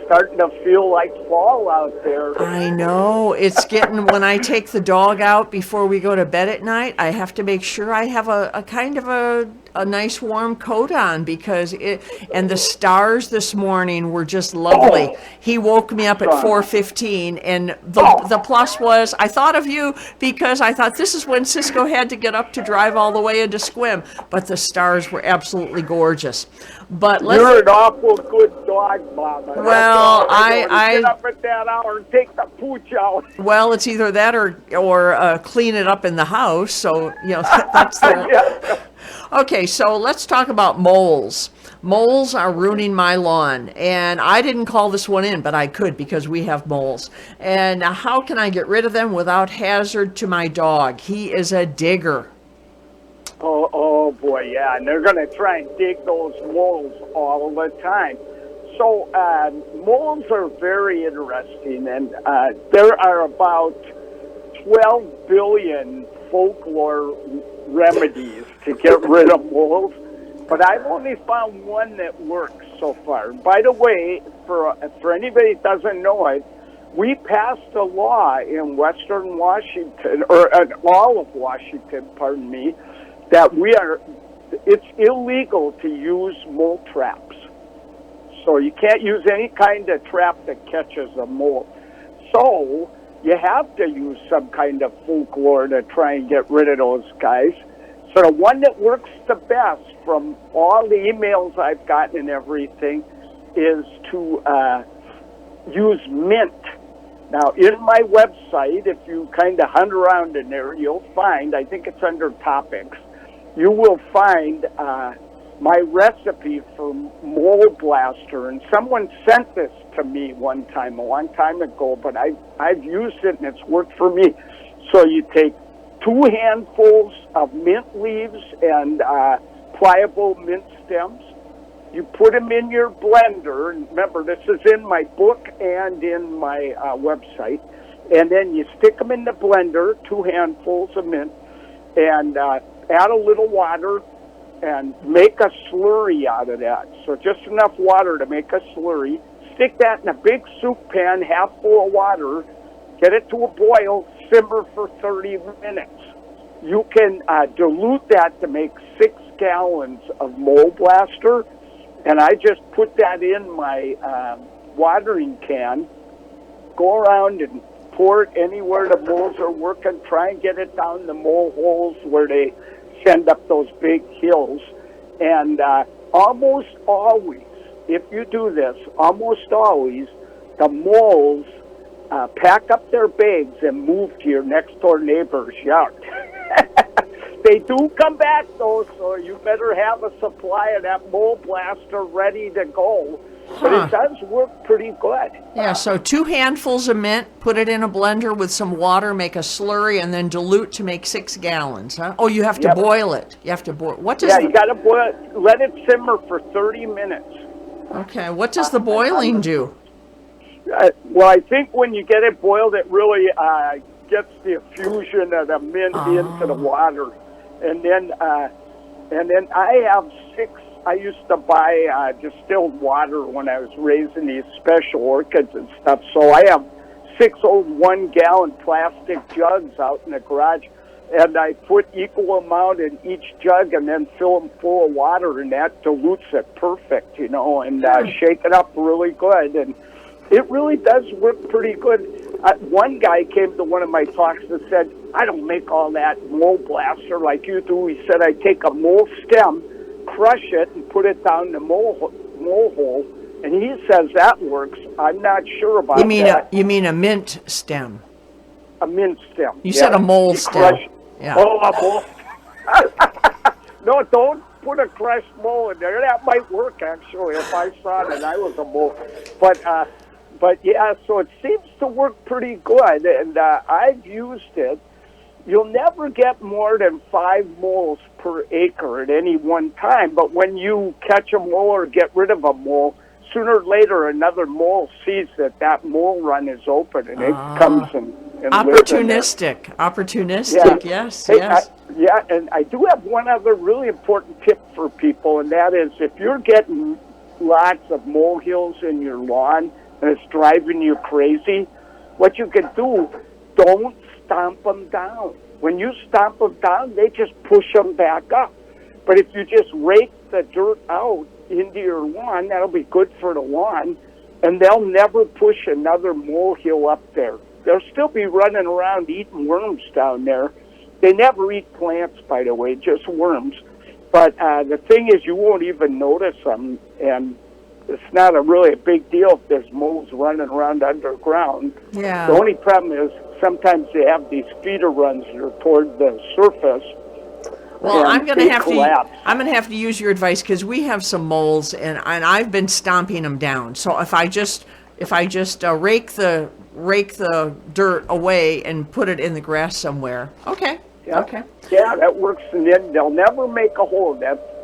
starting to feel like fall out there. I know. It's getting, when I take the dog out before we go to bed at night, I have to make sure I have a kind of a nice warm coat on because and the stars this morning were just lovely. He woke me up at 4:15, and the plus was I thought of you because I thought this is when Ciscoe had to get up to drive all the way into Sequim, but the stars were absolutely gorgeous. But You're an awful good dog, Mama. Well, I get up at that hour and take the pooch out. Well, it's either that or clean it up in the house. So, that's the... Yeah. Okay, so let's talk about moles. Moles are ruining my lawn, and I didn't call this one in, but I could because we have moles. And how can I get rid of them without hazard to my dog? He is a digger. Oh boy, yeah, and they're going to try and dig those moles all the time. So moles are very interesting, and there are about 12 billion folklore remedies to get rid of moles, but I've only found one that works so far. By the way, for anybody that doesn't know it, we passed a law in Western Washington, or all of Washington, pardon me, that it's illegal to use mole traps. So you can't use any kind of trap that catches a mole. So you have to use some kind of folklore to try and get rid of those guys. So the one that works the best from all the emails I've gotten and everything is to use mint. Now, in my website, if you kind of hunt around in there, you'll find, I think it's under topics, you will find my recipe for mole blaster. And someone sent this to me one time, a long time ago, but I've used it and it's worked for me. So you take 2 handfuls of mint leaves and pliable mint stems. You put them in your blender, and remember, this is in my book and in my website. And then you stick them in the blender, 2 handfuls of mint, and add a little water and make a slurry out of that. So just enough water to make a slurry. Stick that in a big soup pan, half full of water. Get it to a boil, simmer for 30 minutes. You can dilute that to make 6 gallons of mole blaster, and I just put that in my watering can, go around and pour it anywhere the moles are working, try and get it down the mole holes where they send up those big hills. And almost always, if you do this, almost always, the moles pack up their bags and move to your next door neighbor's yard. They do come back, though, so you better have a supply of that mole blaster ready to go. But it does work pretty good. Yeah, so 2 handfuls of mint, put it in a blender with some water, make a slurry, and then dilute to make 6 gallons, huh? Oh, you have to boil it. You have to boil. What does you got to boil it. Let it simmer for 30 minutes. Okay, what does the boiling do? Well, I think when you get it boiled, it really gets the infusion of the mint into the water. And then I have 6. I used to buy distilled water when I was raising these special orchids and stuff. So I have 6 old 1-gallon plastic jugs out in the garage, and I put equal amount in each jug and then fill them full of water, and that dilutes it perfect, and shake it up really good. And it really does work pretty good. One guy came to one of my talks and said, I don't make all that mole blaster like you do. He said, I take a mole stem, crush it, and put it down the mole hole. And he says that works. I'm not sure about that. You mean a mint stem? A mint stem. You said a mole stem. Yeah. Oh, a mole. No, don't put a crushed mole in there. That might work, actually, if I saw it and I was a mole. But yeah, so it seems to work pretty good, and I've used it. You'll never get more than 5 moles per acre at any one time, but when you catch a mole or get rid of a mole, sooner or later another mole sees that mole run is open, and it comes and opportunistic, yes, hey, yes. And I do have one other really important tip for people, and that is if you're getting lots of molehills in your lawn and it's driving you crazy, what you can do, don't stomp them down. When you stomp them down, they just push them back up. But if you just rake the dirt out into your lawn, that'll be good for the lawn, and they'll never push another molehill up there. They'll still be running around eating worms down there. They never eat plants, by the way, just worms. But the thing is, you won't even notice them, and it's not really a big deal if there's moles running around underground. Yeah. The only problem is sometimes they have these feeder runs that are toward the surface. Well, I'm going to have to use your advice because we have some moles and I've been stomping them down. So if I just rake the dirt away and put it in the grass somewhere. Okay. Yeah. Okay. Yeah, that works, and then they'll never make a hole in that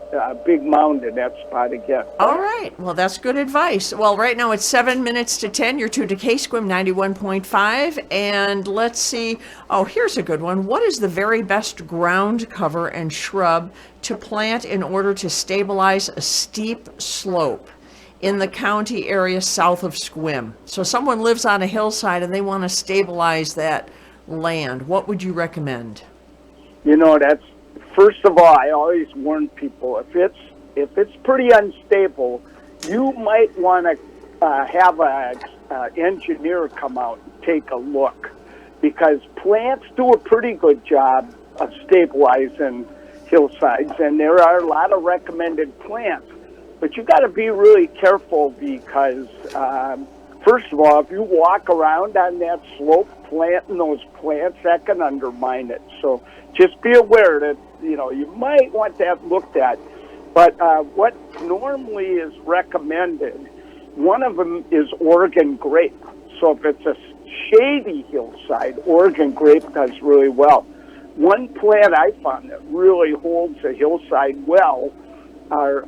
big mound in that spot again. All right. Well, that's good advice. Well, right now it's 7 minutes to 10. You're tuned to KSQM 91.5. And let's see. Oh, here's a good one. What is the very best ground cover and shrub to plant in order to stabilize a steep slope in the county area south of Sequim? So someone lives on a hillside and they want to stabilize that land. What would you recommend? That's, first of all, I always warn people, if it's pretty unstable, you might want to have an engineer come out and take a look, because plants do a pretty good job of stabilizing hillsides, and there are a lot of recommended plants. But you got to be really careful because, first of all, if you walk around on that slope planting those plants, that can undermine it. So just be aware that, you might want that looked at. But what normally is recommended, one of them is Oregon grape. So if it's a shady hillside, Oregon grape does really well. One plant I found that really holds a hillside well are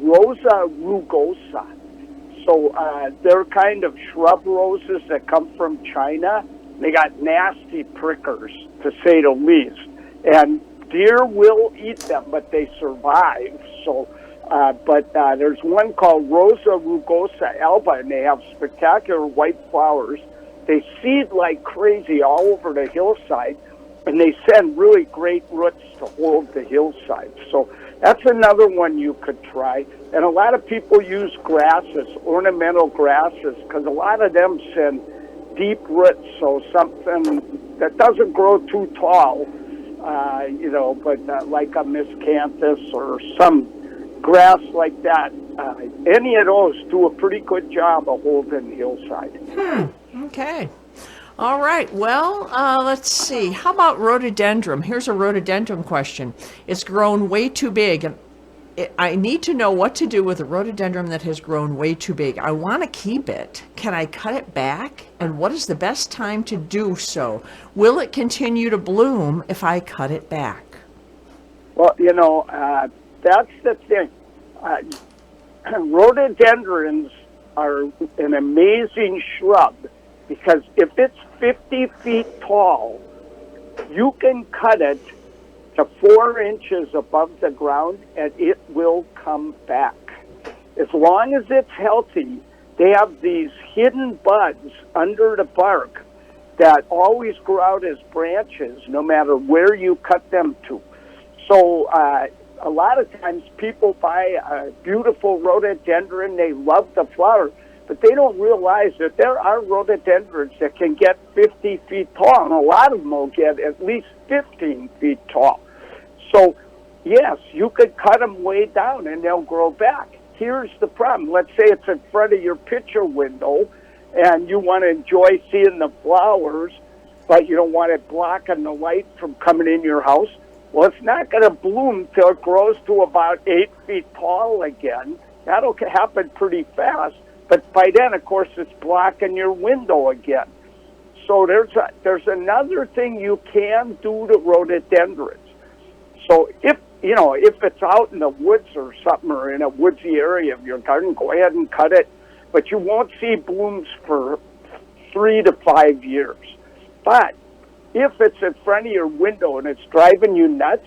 Rosa rugosa. So they're kind of shrub roses that come from China. They got nasty prickers, to say the least. And deer will eat them, but they survive. So, but there's one called Rosa rugosa alba, and they have spectacular white flowers. they seed like crazy all over the hillside, and they send really great roots to hold the hillside. So that's another one you could try. And a lot of people use grasses, ornamental grasses, because a lot of them send deep roots, so something that doesn't grow too tall, but like a miscanthus or some grass like that. Any of those do a pretty good job of holding the hillside. Okay. All right. Well, let's see. How about rhododendron? Here's a rhododendron question. It's grown way too big, and I need to know what to do with a rhododendron that has grown way too big. I want to keep it. Can I cut it back? And what is the best time to do so? Will it continue to bloom if I cut it back? Well, that's the thing. Rhododendrons are an amazing shrub because if it's 50 feet tall, you can cut it to 4 inches above the ground and it will come back. As long as it's healthy, they have these hidden buds under the bark that always grow out as branches no matter where you cut them to. So a lot of times people buy a beautiful rhododendron, they love the flower, but they don't realize that there are rhododendrons that can get 50 feet tall, and a lot of them will get at least 15 feet tall. So, yes, you could cut them way down and they'll grow back. Here's the problem. Let's say it's in front of your picture window and you want to enjoy seeing the flowers, but you don't want it blocking the light from coming in your house. Well, it's not going to bloom till it grows to about 8 feet tall again. That'll happen pretty fast. But by then, of course, it's blocking your window again. So there's another thing you can do to rhododendrons. So if it's out in the woods or something, or in a woodsy area of your garden, go ahead and cut it. But you won't see blooms for 3 to 5 years. But if it's in front of your window and it's driving you nuts,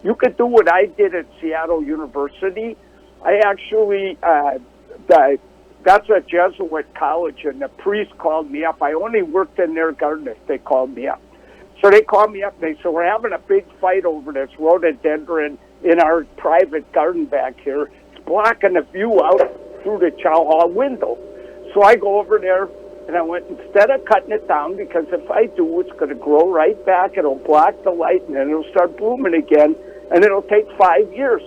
you could do what I did at Seattle University. I actually, that's a Jesuit college, and the priest called me up. I only worked in their garden if they called me up. So they called me up, and they said, we're having a big fight over this rhododendron in our private garden back here. It's blocking the view out through the chow hall window. So I go over there, and I went, instead of cutting it down, because if I do, it's going to grow right back, it'll block the light, and then it'll start blooming again, and it'll take 5 years.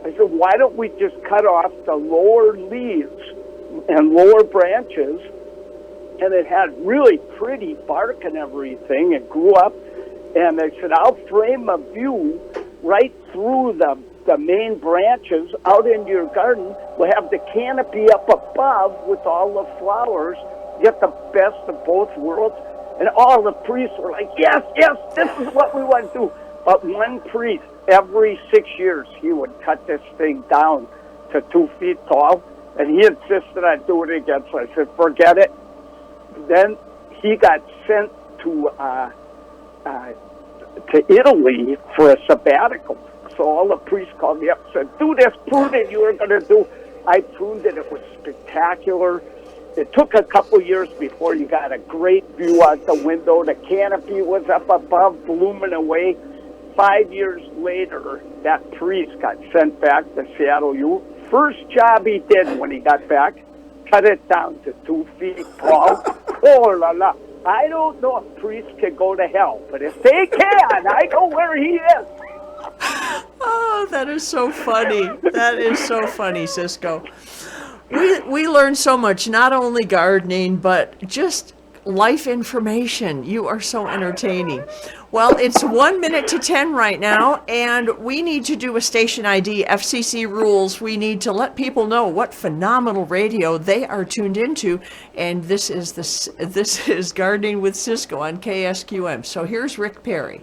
I said, why don't we just cut off the lower leaves and lower branches? And it had really pretty bark and everything. It grew up, and I said, I'll frame a view right through the main branches out into your garden. We'll have the canopy up above with all the flowers, get the best of both worlds. And all the priests were like, yes, this is what we want to do. But one priest, every 6 years, he would cut this thing down to 2 feet tall, and he insisted on doing it again. So I said, forget it. Then he got sent to Italy for a sabbatical. So all the priests called me up and said, do this pruning you were going to do. I pruned it. It was spectacular. It took a couple years before you got a great view out the window. The canopy was up above, blooming away. 5 years later, that priest got sent back to Seattle U. First job he did when he got back, cut it down to 2 feet tall. Oh, la, la. I don't know if priests can go to hell, but if they can, I know where he is. Oh, that is so funny. That is so funny, Ciscoe. We learn so much, not only gardening, but just life information. You are so entertaining. Well, it's 1 minute to 10 right now, and we need to do a station ID, FCC rules. We need to let people know what phenomenal radio they are tuned into, and this is Gardening with Ciscoe on KSQM. So here's Rick Perry.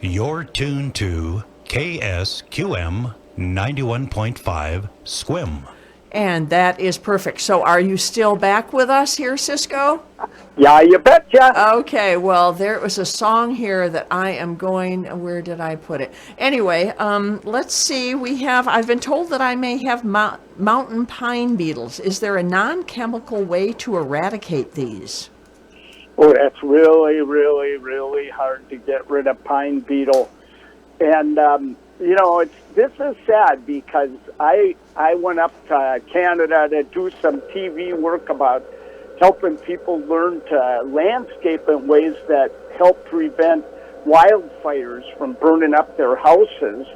You're tuned to KSQM 91.5 SQM. And that is perfect. So are you still back with us here, Ciscoe? Yeah, you betcha. Okay, well, there was a song here that I am going, where did I put it? Anyway, let's see, I've been told that I may have mountain pine beetles. Is there a non-chemical way to eradicate these? Oh, that's really, really, really hard to get rid of pine beetle. And, this is sad because I went up to Canada to do some TV work about helping people learn to landscape in ways that help prevent wildfires from burning up their houses.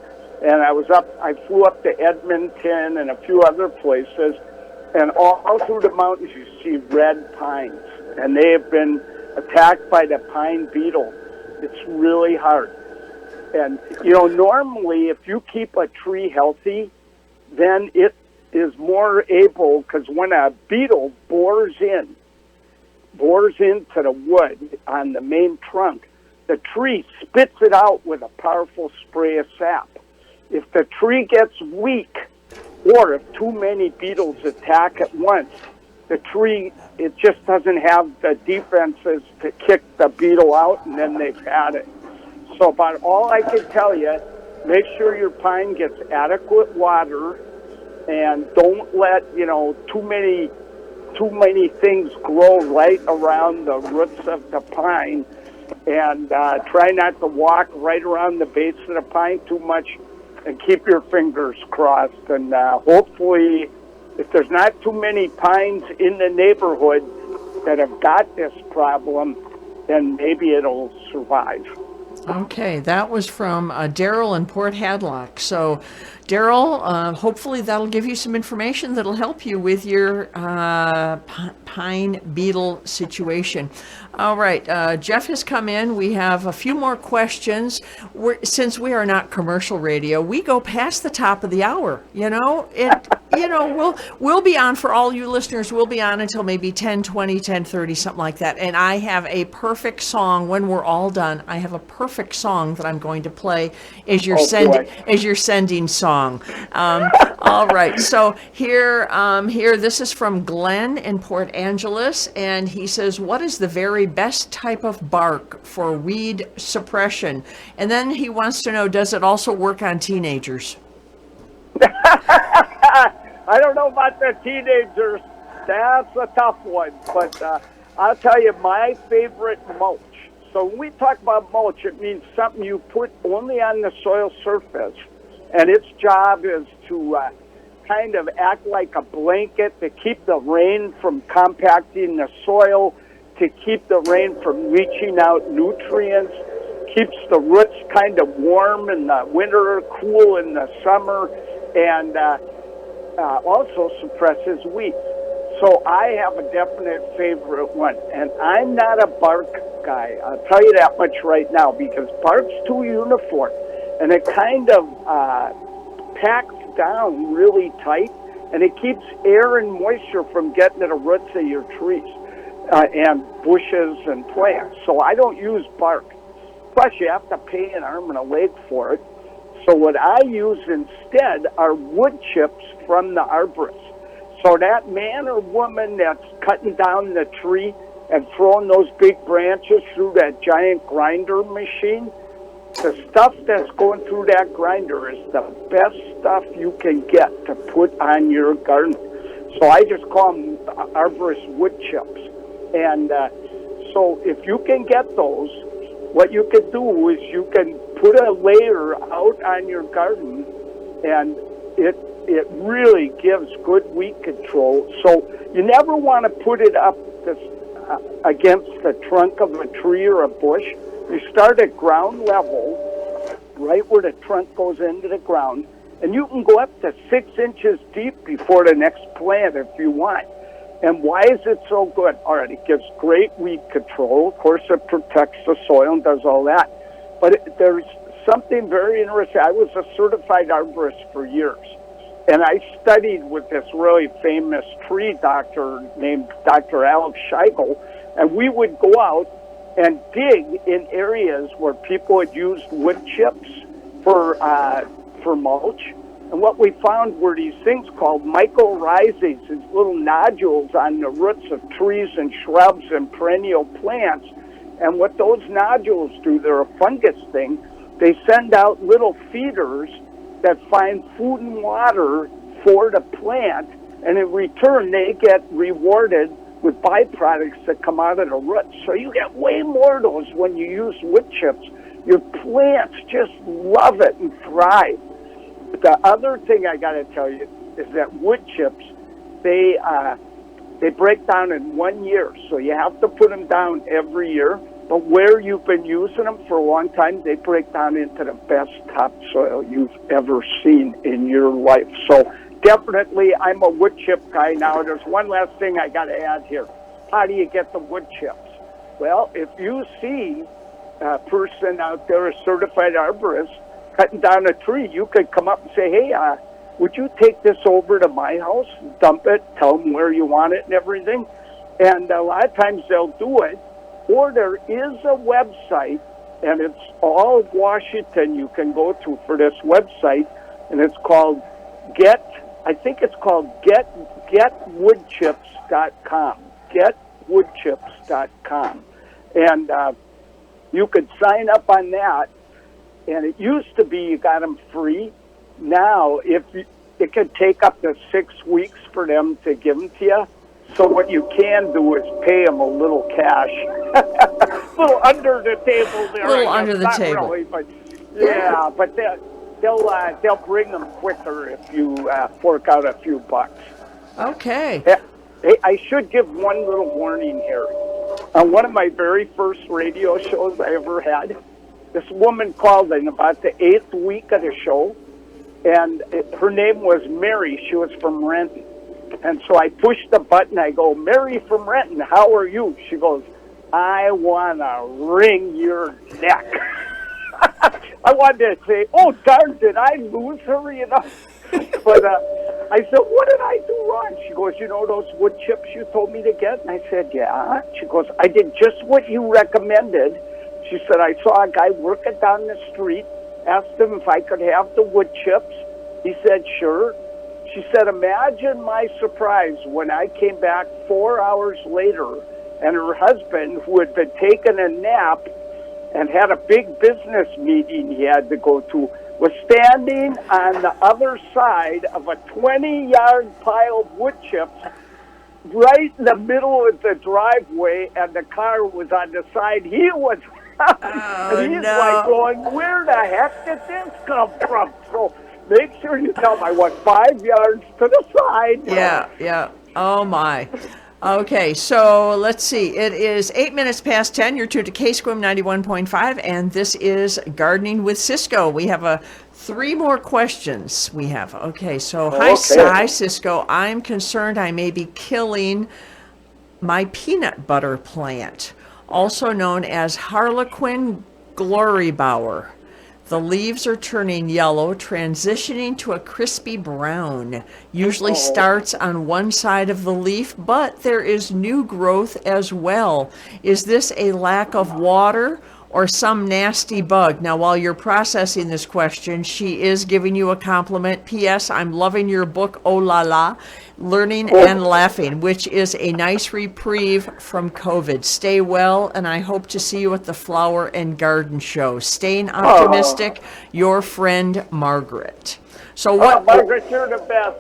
And I flew up to Edmonton and a few other places, and all through the mountains you see red pines, and they have been attacked by the pine beetle. It's really hard. And, normally if you keep a tree healthy, then it is more able, because when a beetle bores into the wood on the main trunk, the tree spits it out with a powerful spray of sap. If the tree gets weak, or if too many beetles attack at once, the tree, it just doesn't have the defenses to kick the beetle out, and then they've had it. So about all I can tell you, make sure your pine gets adequate water, and don't let, too many things grow right around the roots of the pine, and try not to walk right around the base of the pine too much, and keep your fingers crossed. And hopefully, if there's not too many pines in the neighborhood that have got this problem, then maybe it'll survive. Okay, that was from Daryl in Port Hadlock. So, Daryl, hopefully that'll give you some information that'll help you with your pine beetle situation. All right, Jeff has come in. We have a few more questions. Since we are not commercial radio, we go past the top of the hour. We'll be on, for all you listeners, we'll be on until maybe 10:20, 10:30, something like that. And I have a perfect song when we're all done. I have a perfect song that I'm going to play as your sending song. All right. So here, this is from Glenn in Port Angeles, and he says, "What is the very best type of bark for weed suppression?" And then he wants to know, does it also work on teenagers? I don't know about the teenagers. That's a tough one. But I'll tell you my favorite mulch. So when we talk about mulch, it means something you put only on the soil surface. And its job is to kind of act like a blanket to keep the rain from compacting the soil, to keep the rain from leaching out nutrients, keeps the roots kind of warm in the winter, cool in the summer, and also suppresses weeds. So I have a definite favorite one, and I'm not a bark guy. I'll tell you that much right now, because bark's too uniform, and it kind of packs down really tight, and it keeps air and moisture from getting to the roots of your trees and bushes and plants. So I don't use bark. Plus, you have to pay an arm and a leg for it. So what I use instead are wood chips from the arborist. So that man or woman that's cutting down the tree and throwing those big branches through that giant grinder machine, the stuff that's going through that grinder is the best stuff you can get to put on your garden. So I just call them arborist wood chips. And so if you can get those, what you can do is you can put a layer out on your garden, and it really gives good weed control. So you never want to put it up against the trunk of a tree or a bush. You start at ground level, right where the trunk goes into the ground, and you can go up to 6 inches deep before the next plant if you want. And why is it so good? All right, it gives great weed control. Of course, it protects the soil and does all that. But there's something very interesting. I was a certified arborist for years, and I studied with this really famous tree doctor named Dr. Alex Scheigel, and we would go out and dig in areas where people had used wood chips for mulch, And what we found were these things called mycorrhizae, these little nodules on the roots of trees and shrubs and perennial plants. And what those nodules do, they're a fungus thing. They send out little feeders that find food and water for the plant, and in return they get rewarded with byproducts that come out of the roots. So you get way more of those when you use wood chips. Your plants just love it and thrive. But the other thing I got to tell you is that wood chips, they break down in 1 year, so you have to put them down every year. But where you've been using them for a long time, they break down into the best topsoil you've ever seen in your life. So definitely, I'm a wood chip guy. Now, there's one last thing I got to add here. How do you get the wood chips? Well, if you see a person out there, a certified arborist, cutting down a tree, you could come up and say, hey, would you take this over to my house, dump it, tell them where you want it and everything? And a lot of times they'll do it. Or there is a website, and it's all of Washington you can go to for this website, and it's called getwoodchips.com. Getwoodchips.com. And you could sign up on that, and it used to be you got them free. Now, it could take up to 6 weeks for them to give them to you. So what you can do is pay them a little cash, a little under the table there. A little under the Not table. really, but yeah, but they'll bring them quicker if you fork out a few bucks. Okay. Hey, I should give one little warning here. On one of my very first radio shows I ever had, this woman called in about the 8th week of the show, and her name was Mary. She was from Renton. And so I pushed the button. I go, Mary from Renton, how are you? She goes, I want to wring your neck. I wanted to say, oh, darn, did I lose her, you know? But I said, what did I do wrong? She goes, you know those wood chips you told me to get? And I said, yeah. She goes, I did just what you recommended. She said, I saw a guy working down the street, asked him if I could have the wood chips. He said, sure. She said, imagine my surprise when I came back 4 hours later and her husband, who had been taking a nap and had a big business meeting he had to go to, was standing on the other side of a 20-yard pile of wood chips right in the middle of the driveway, and the car was on the side he was on. And he's like going, where the heck did this come from? So make sure you tell him I want 5 yards to the side. Yeah. Oh, my. Okay, so let's see. It is 8 minutes past 10. You're tuned to KSQM 91.5, and this is Gardening with Ciscoe. We have 3 more questions. Okay, so hi, Ciscoe. I'm concerned I may be killing my peanut butter plant, also known as Harlequin glorybower. The leaves are turning yellow, transitioning to a crispy brown. Usually starts on one side of the leaf, but there is new growth as well. Is this a lack of water or some nasty bug? Now, while you're processing this question, she is giving you a compliment. P.S. I'm loving your book, Oh La La, Learning and Laughing, which is a nice reprieve from COVID. Stay well, and I hope to see you at the Flower and Garden Show. Staying optimistic, your friend, Margaret. So Margaret, you're the best.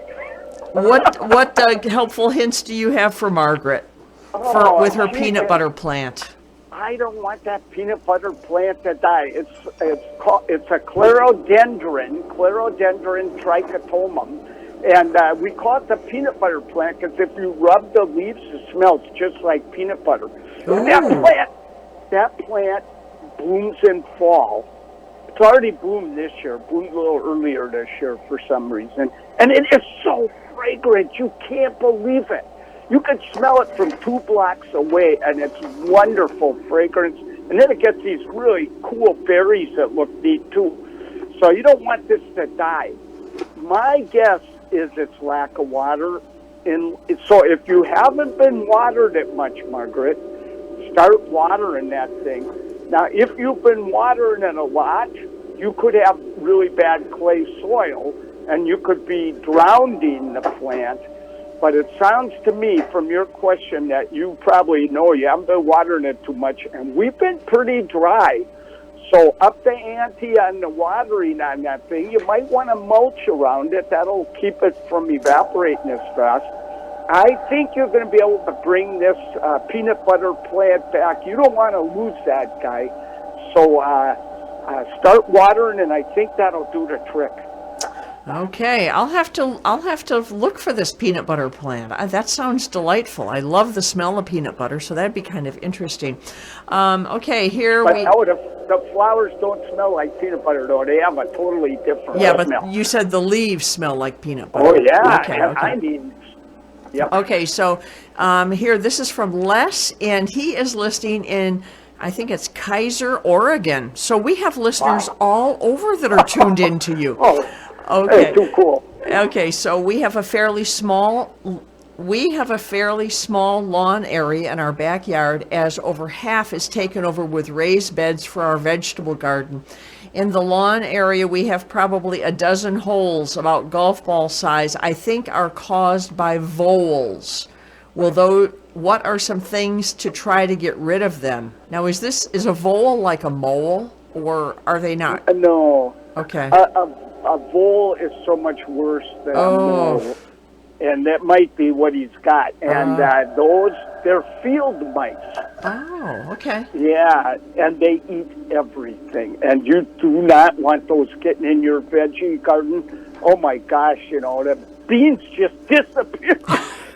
What helpful hints do you have for Margaret with her peanut butter plant? I don't want that peanut butter plant to die. It's a clerodendron trichotomum, and we call it the peanut butter plant because if you rub the leaves, it smells just like peanut butter. And that plant blooms in fall. It's already bloomed this year. Bloomed a little earlier this year for some reason, and it is so fragrant. You can't believe it. You can smell it from 2 blocks away, and it's wonderful fragrance. And then it gets these really cool berries that look neat, too. So you don't want this to die. My guess is it's lack of water. So if you haven't been watered it much, Margaret, start watering that thing. Now, if you've been watering it a lot, you could have really bad clay soil. and you could be drowning the plant. But it sounds to me from your question that you probably know you haven't been watering it too much, and we've been pretty dry. So up the ante on the watering on that thing. You might want to mulch around it. That'll keep it from evaporating as fast. I think you're going to be able to bring this peanut butter plant back. You don't want to lose that guy. So start watering, and I think that'll do the trick. Okay, I'll have to look for this peanut butter plant. That sounds delightful. I love the smell of peanut butter, so that'd be kind of interesting. Okay, here But we. no, the flowers don't smell like peanut butter, though. They have a totally different smell. But you said the leaves smell like peanut butter. Oh yeah, Okay. I mean, yep. Okay, so here, this is from Les, and he is listening in, I think it's Kaiser, Oregon. So we have listeners all over that are tuned into you. Oh, okay. hey, too cool. Okay, so we have a fairly small lawn area in our backyard, as over half is taken over with raised beds for our vegetable garden. In the lawn area, we have probably a dozen holes about golf ball size, I think are caused by voles. What are some things to try to get rid of them? Now, is a vole like a mole, or are they not? No. Okay. A vole is so much worse than a mole. And that might be what he's got. And they're field mice. Oh, okay. Yeah, and they eat everything. And you do not want those getting in your veggie garden. Oh my gosh, the beans just disappear.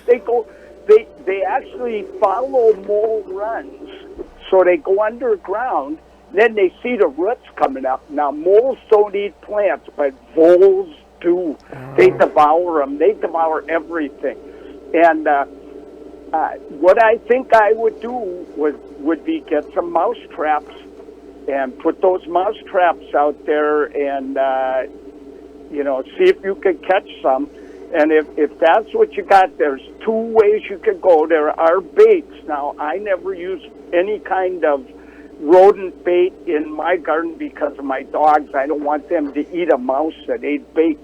They actually follow mole runs. So they go underground, then they see the roots coming up. Now, moles don't eat plants, but voles do. They devour them. They devour everything. And what I think I would do would be get some mouse traps and put those mouse traps out there and, see if you can catch some. And if that's what you got, there's two ways you could go. There are baits. Now, I never use any kind of rodent bait in my garden because of my dogs. I don't want them to eat a mouse that ate bait,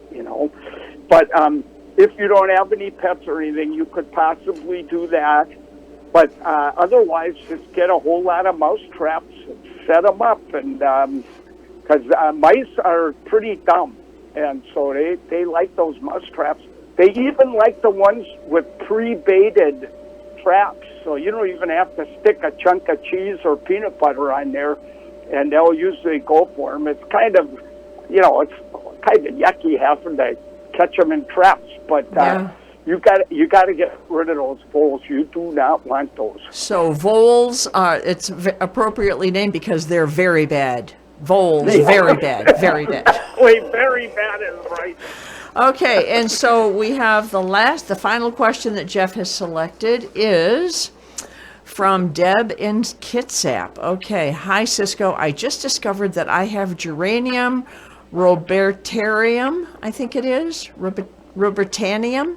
But if you don't have any pets or anything, you could possibly do that. But otherwise, just get a whole lot of mouse traps and set them up. And because mice are pretty dumb, and so they like those mouse traps. They even like the ones with pre-baited traps, so you don't even have to stick a chunk of cheese or peanut butter on there, and they'll usually go for them. It's kind of, it's kind of yucky having to catch them in traps, but you got to get rid of those voles. You do not want those. So voles it's appropriately named because they're very bad. Voles, very bad, very bad. Wait, very bad is right. Okay, and so we have the final question that Jeff has selected is from Deb in Kitsap. Okay, hi Ciscoe. I just discovered that I have geranium robertarium, I think it is, robertanium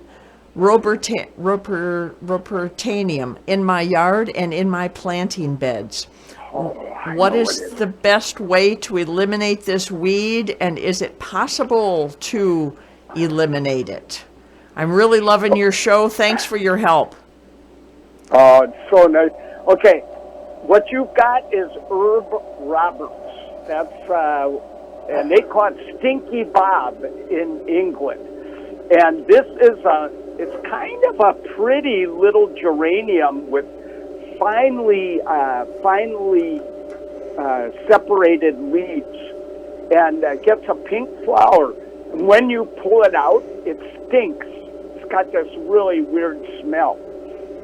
in my yard and in my planting beds. What is the best way to eliminate this weed, and is it possible to eliminate it? I'm really loving your show. Thanks for your help. Oh, it's so nice. Okay, what you've got is Herb Roberts. That's and they call it Stinky Bob in England. And this is it's kind of a pretty little geranium with finely separated leaves, and gets a pink flower. And when you pull it out, it stinks. It's got this really weird smell.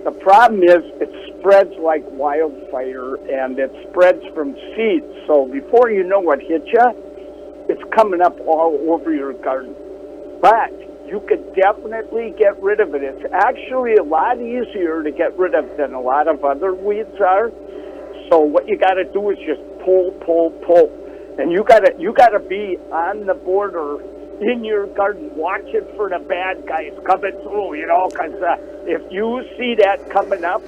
The problem is it spreads like wildfire, and it spreads from seeds. So before you know what hit you, it's coming up all over your garden. But you could definitely get rid of it. It's actually a lot easier to get rid of than a lot of other weeds are. So what you got to do is just pull, and you got to be on the border in your garden, watching for the bad guys coming through. Because if you see that coming up,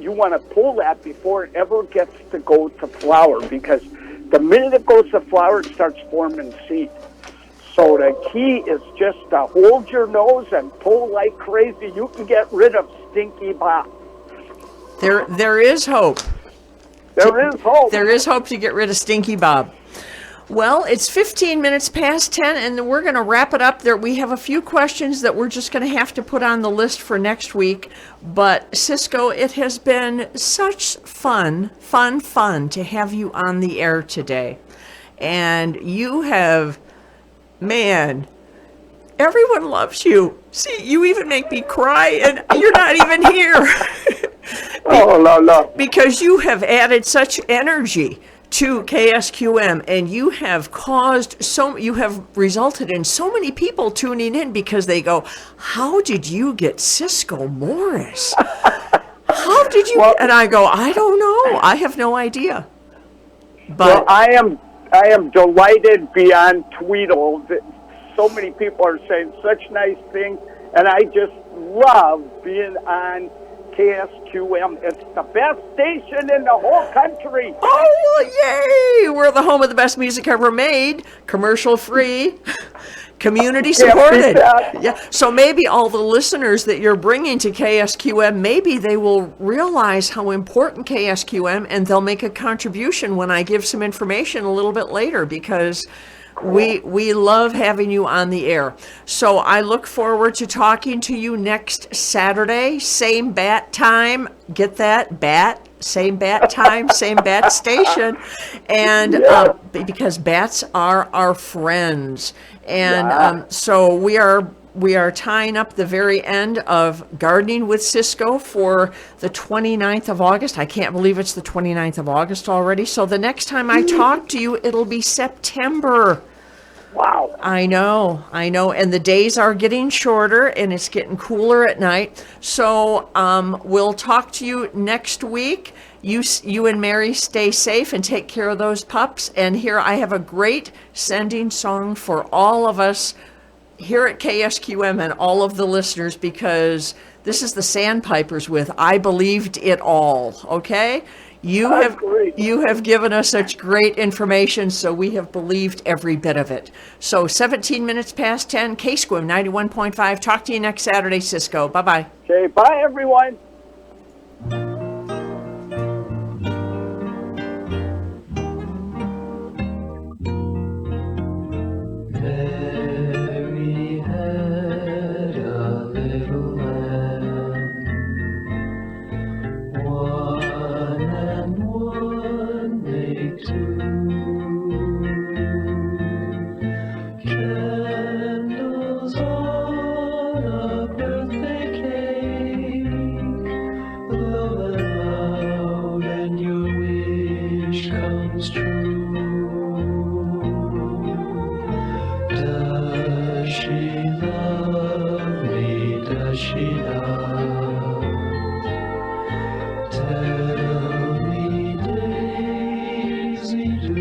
you want to pull that before it ever gets to go to flower, because the minute it goes to flower, it starts forming seed. So the key is just to hold your nose and pull like crazy. You can get rid of Stinky Bob. There is hope. There is hope. There is hope to get rid of Stinky Bob. Well, it's 15 minutes past 10, and we're going to wrap it up there. We have a few questions that we're just going to have to put on the list for next week. But, Ciscoe, it has been such fun to have you on the air today. And you have, man, everyone loves you. See, you even make me cry, and you're not even here. Oh, no. Because you have added such energy to KSQM, and you have resulted in so many people tuning in because they go, how did you get Ciscoe Morris? How did you? And I go, I don't know. I have no idea. But well, I am delighted beyond Tweedle that so many people are saying such nice things, and I just love being on KSQM. It's the best station in the whole country. Oh, yay! We're the home of the best music ever made, commercial free, community supported. Yeah. So maybe all the listeners that you're bringing to KSQM, maybe they will realize how important KSQM, and they'll make a contribution when I give some information a little bit later, because we love having you on the air. So I look forward to talking to you next Saturday, same bat time. Get that? Bat, same bat time, same bat station. And because bats are our friends. And so we are tying up the very end of Gardening with Ciscoe for the 29th of August. I can't believe it's the 29th of August already. So the next time I talk to you, it'll be September. Wow. I know. And the days are getting shorter, and it's getting cooler at night. So we'll talk to you next week. You and Mary stay safe and take care of those pups. And here I have a great sending song for all of us here at KSQM and all of the listeners, because this is the Sandpipers with I Believed It All, okay? You have given us such great information, so we have believed every bit of it. So 17 minutes past 10, KSQM 91.5. Talk to you next Saturday, Ciscoe. Bye-bye. Okay, bye, everyone. Mary had a little lamb, one and one made two. Candles on a birthday cake, low and loud, and your wish comes true. Does she love me? Does she love? Tell me, Daisy, do.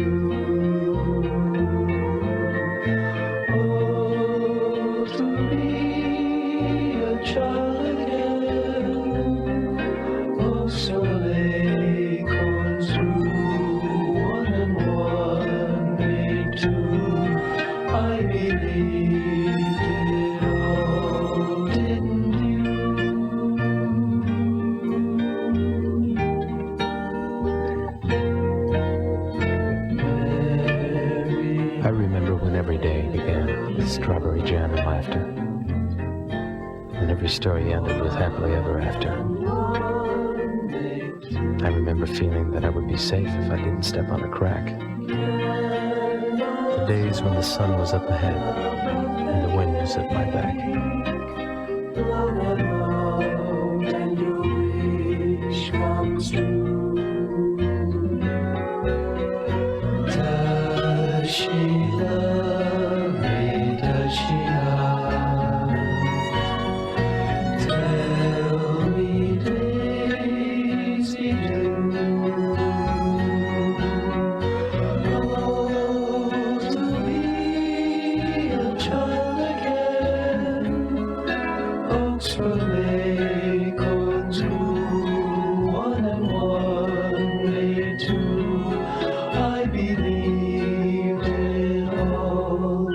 Oh, to be a child again. Oh, so acorns through, one and one made two. I believed it all, didn't you? I remember when every day began with strawberry jam and laughter, and every story ended with happily ever after. I remember feeling that I would be safe if I didn't step on a crack. The days when the sun was up ahead and the wind was at my back. And your wish comes true. Does she love me? Does she not? Tell me, Daisy, do. Oh, to be a child again. Oaks from acorns grew, one and one made two. I believed it all,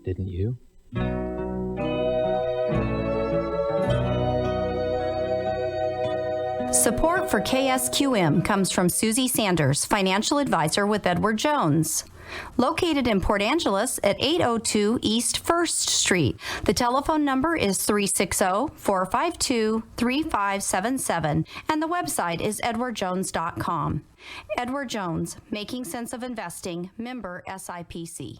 didn't you? Support for KSQM comes from Susie Sanders, financial advisor with Edward Jones. Located in Port Angeles at 802 East 1st Street. The telephone number is 360-452-3577, and the website is edwardjones.com. Edward Jones, Making Sense of Investing, member SIPC.